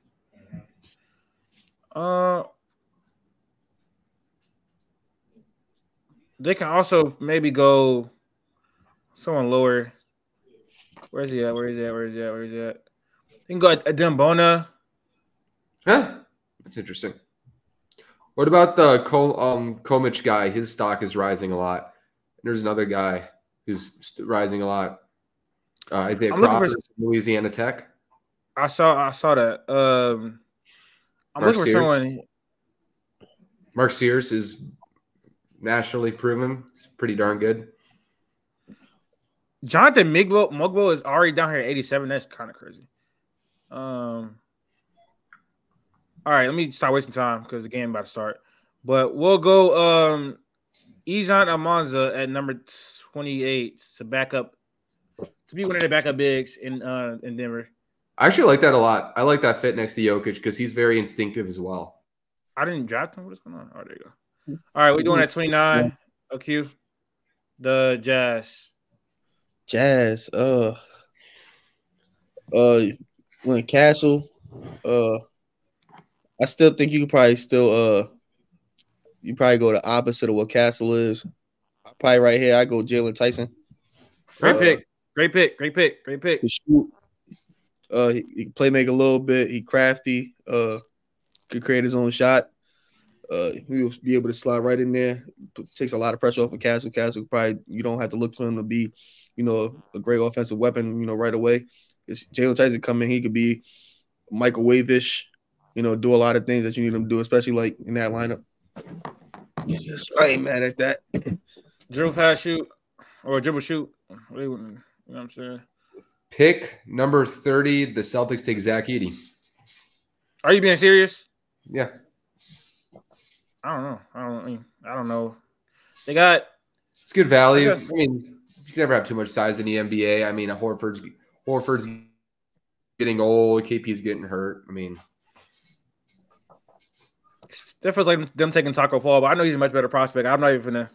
They can also maybe go someone lower. Where's he at? They can go at Dembona. Huh? That's interesting. What about the Komich guy? His stock is rising a lot. There's another guy who's rising a lot. Isaiah Crawford, Louisiana Tech. I saw that. I'm looking for someone. Mark Sears is nationally proven. He's pretty darn good. Jonathan Mugbo is already down here at 87. That's kind of crazy. All right, let me start wasting time because the game about to start. But we'll go Izan Amanza at number 28 to be one of the backup bigs in Denver. I actually like that a lot. I like that fit next to Jokic because he's very instinctive as well. I didn't draft him. What's going on? Oh, there you go. All right, we're doing at 29. OQ. The Jazz. When Castle, I still think you could probably you probably go the opposite of what Castle is. Probably right here, I go Jalen Tyson. Great pick. He shoot. He can play make a little bit. He crafty. Could create his own shot. He'll be able to slide right in there. Takes a lot of pressure off of Castle. Castle probably you don't have to look for him to be, a great offensive weapon, right away. It's Jalen Tyson come in, he could be microwave-ish, do a lot of things that you need him to do, especially like in that lineup. Yes, I ain't mad at that. Dribble pass shoot or dribble shoot. You know what I'm saying? Pick number 30, the Celtics take Zach Edey. Are you being serious? Yeah. I don't know. They got it's good value. I mean, you can never have too much size in the NBA. I mean, Horford's getting old. KP's getting hurt. I mean, that feels like them taking Taco Fall, but I know he's a much better prospect. I'm not even gonna.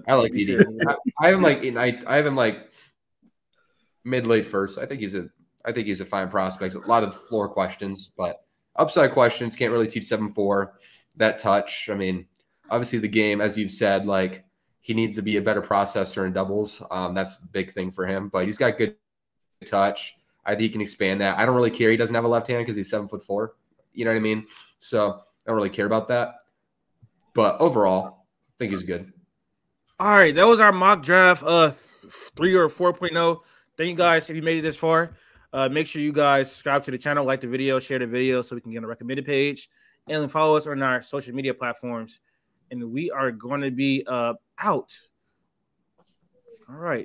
I like Edey. I have him like mid-late first. I think he's a fine prospect. A lot of floor questions, but upside questions. Can't really teach 7-4. That touch. I mean, obviously the game, as you've said, like he needs to be a better processor in doubles. That's a big thing for him, but he's got good touch. I think he can expand that. I don't really care. He doesn't have a left hand because he's 7'4". You know what I mean? So I don't really care about that. But overall, I think he's good. All right. That was our mock draft 3 or 4.0. Thank you guys if you made it this far. Make sure you guys subscribe to the channel, like the video, share the video so we can get on a recommended page. And follow us on our social media platforms. And we are going to be out. All right.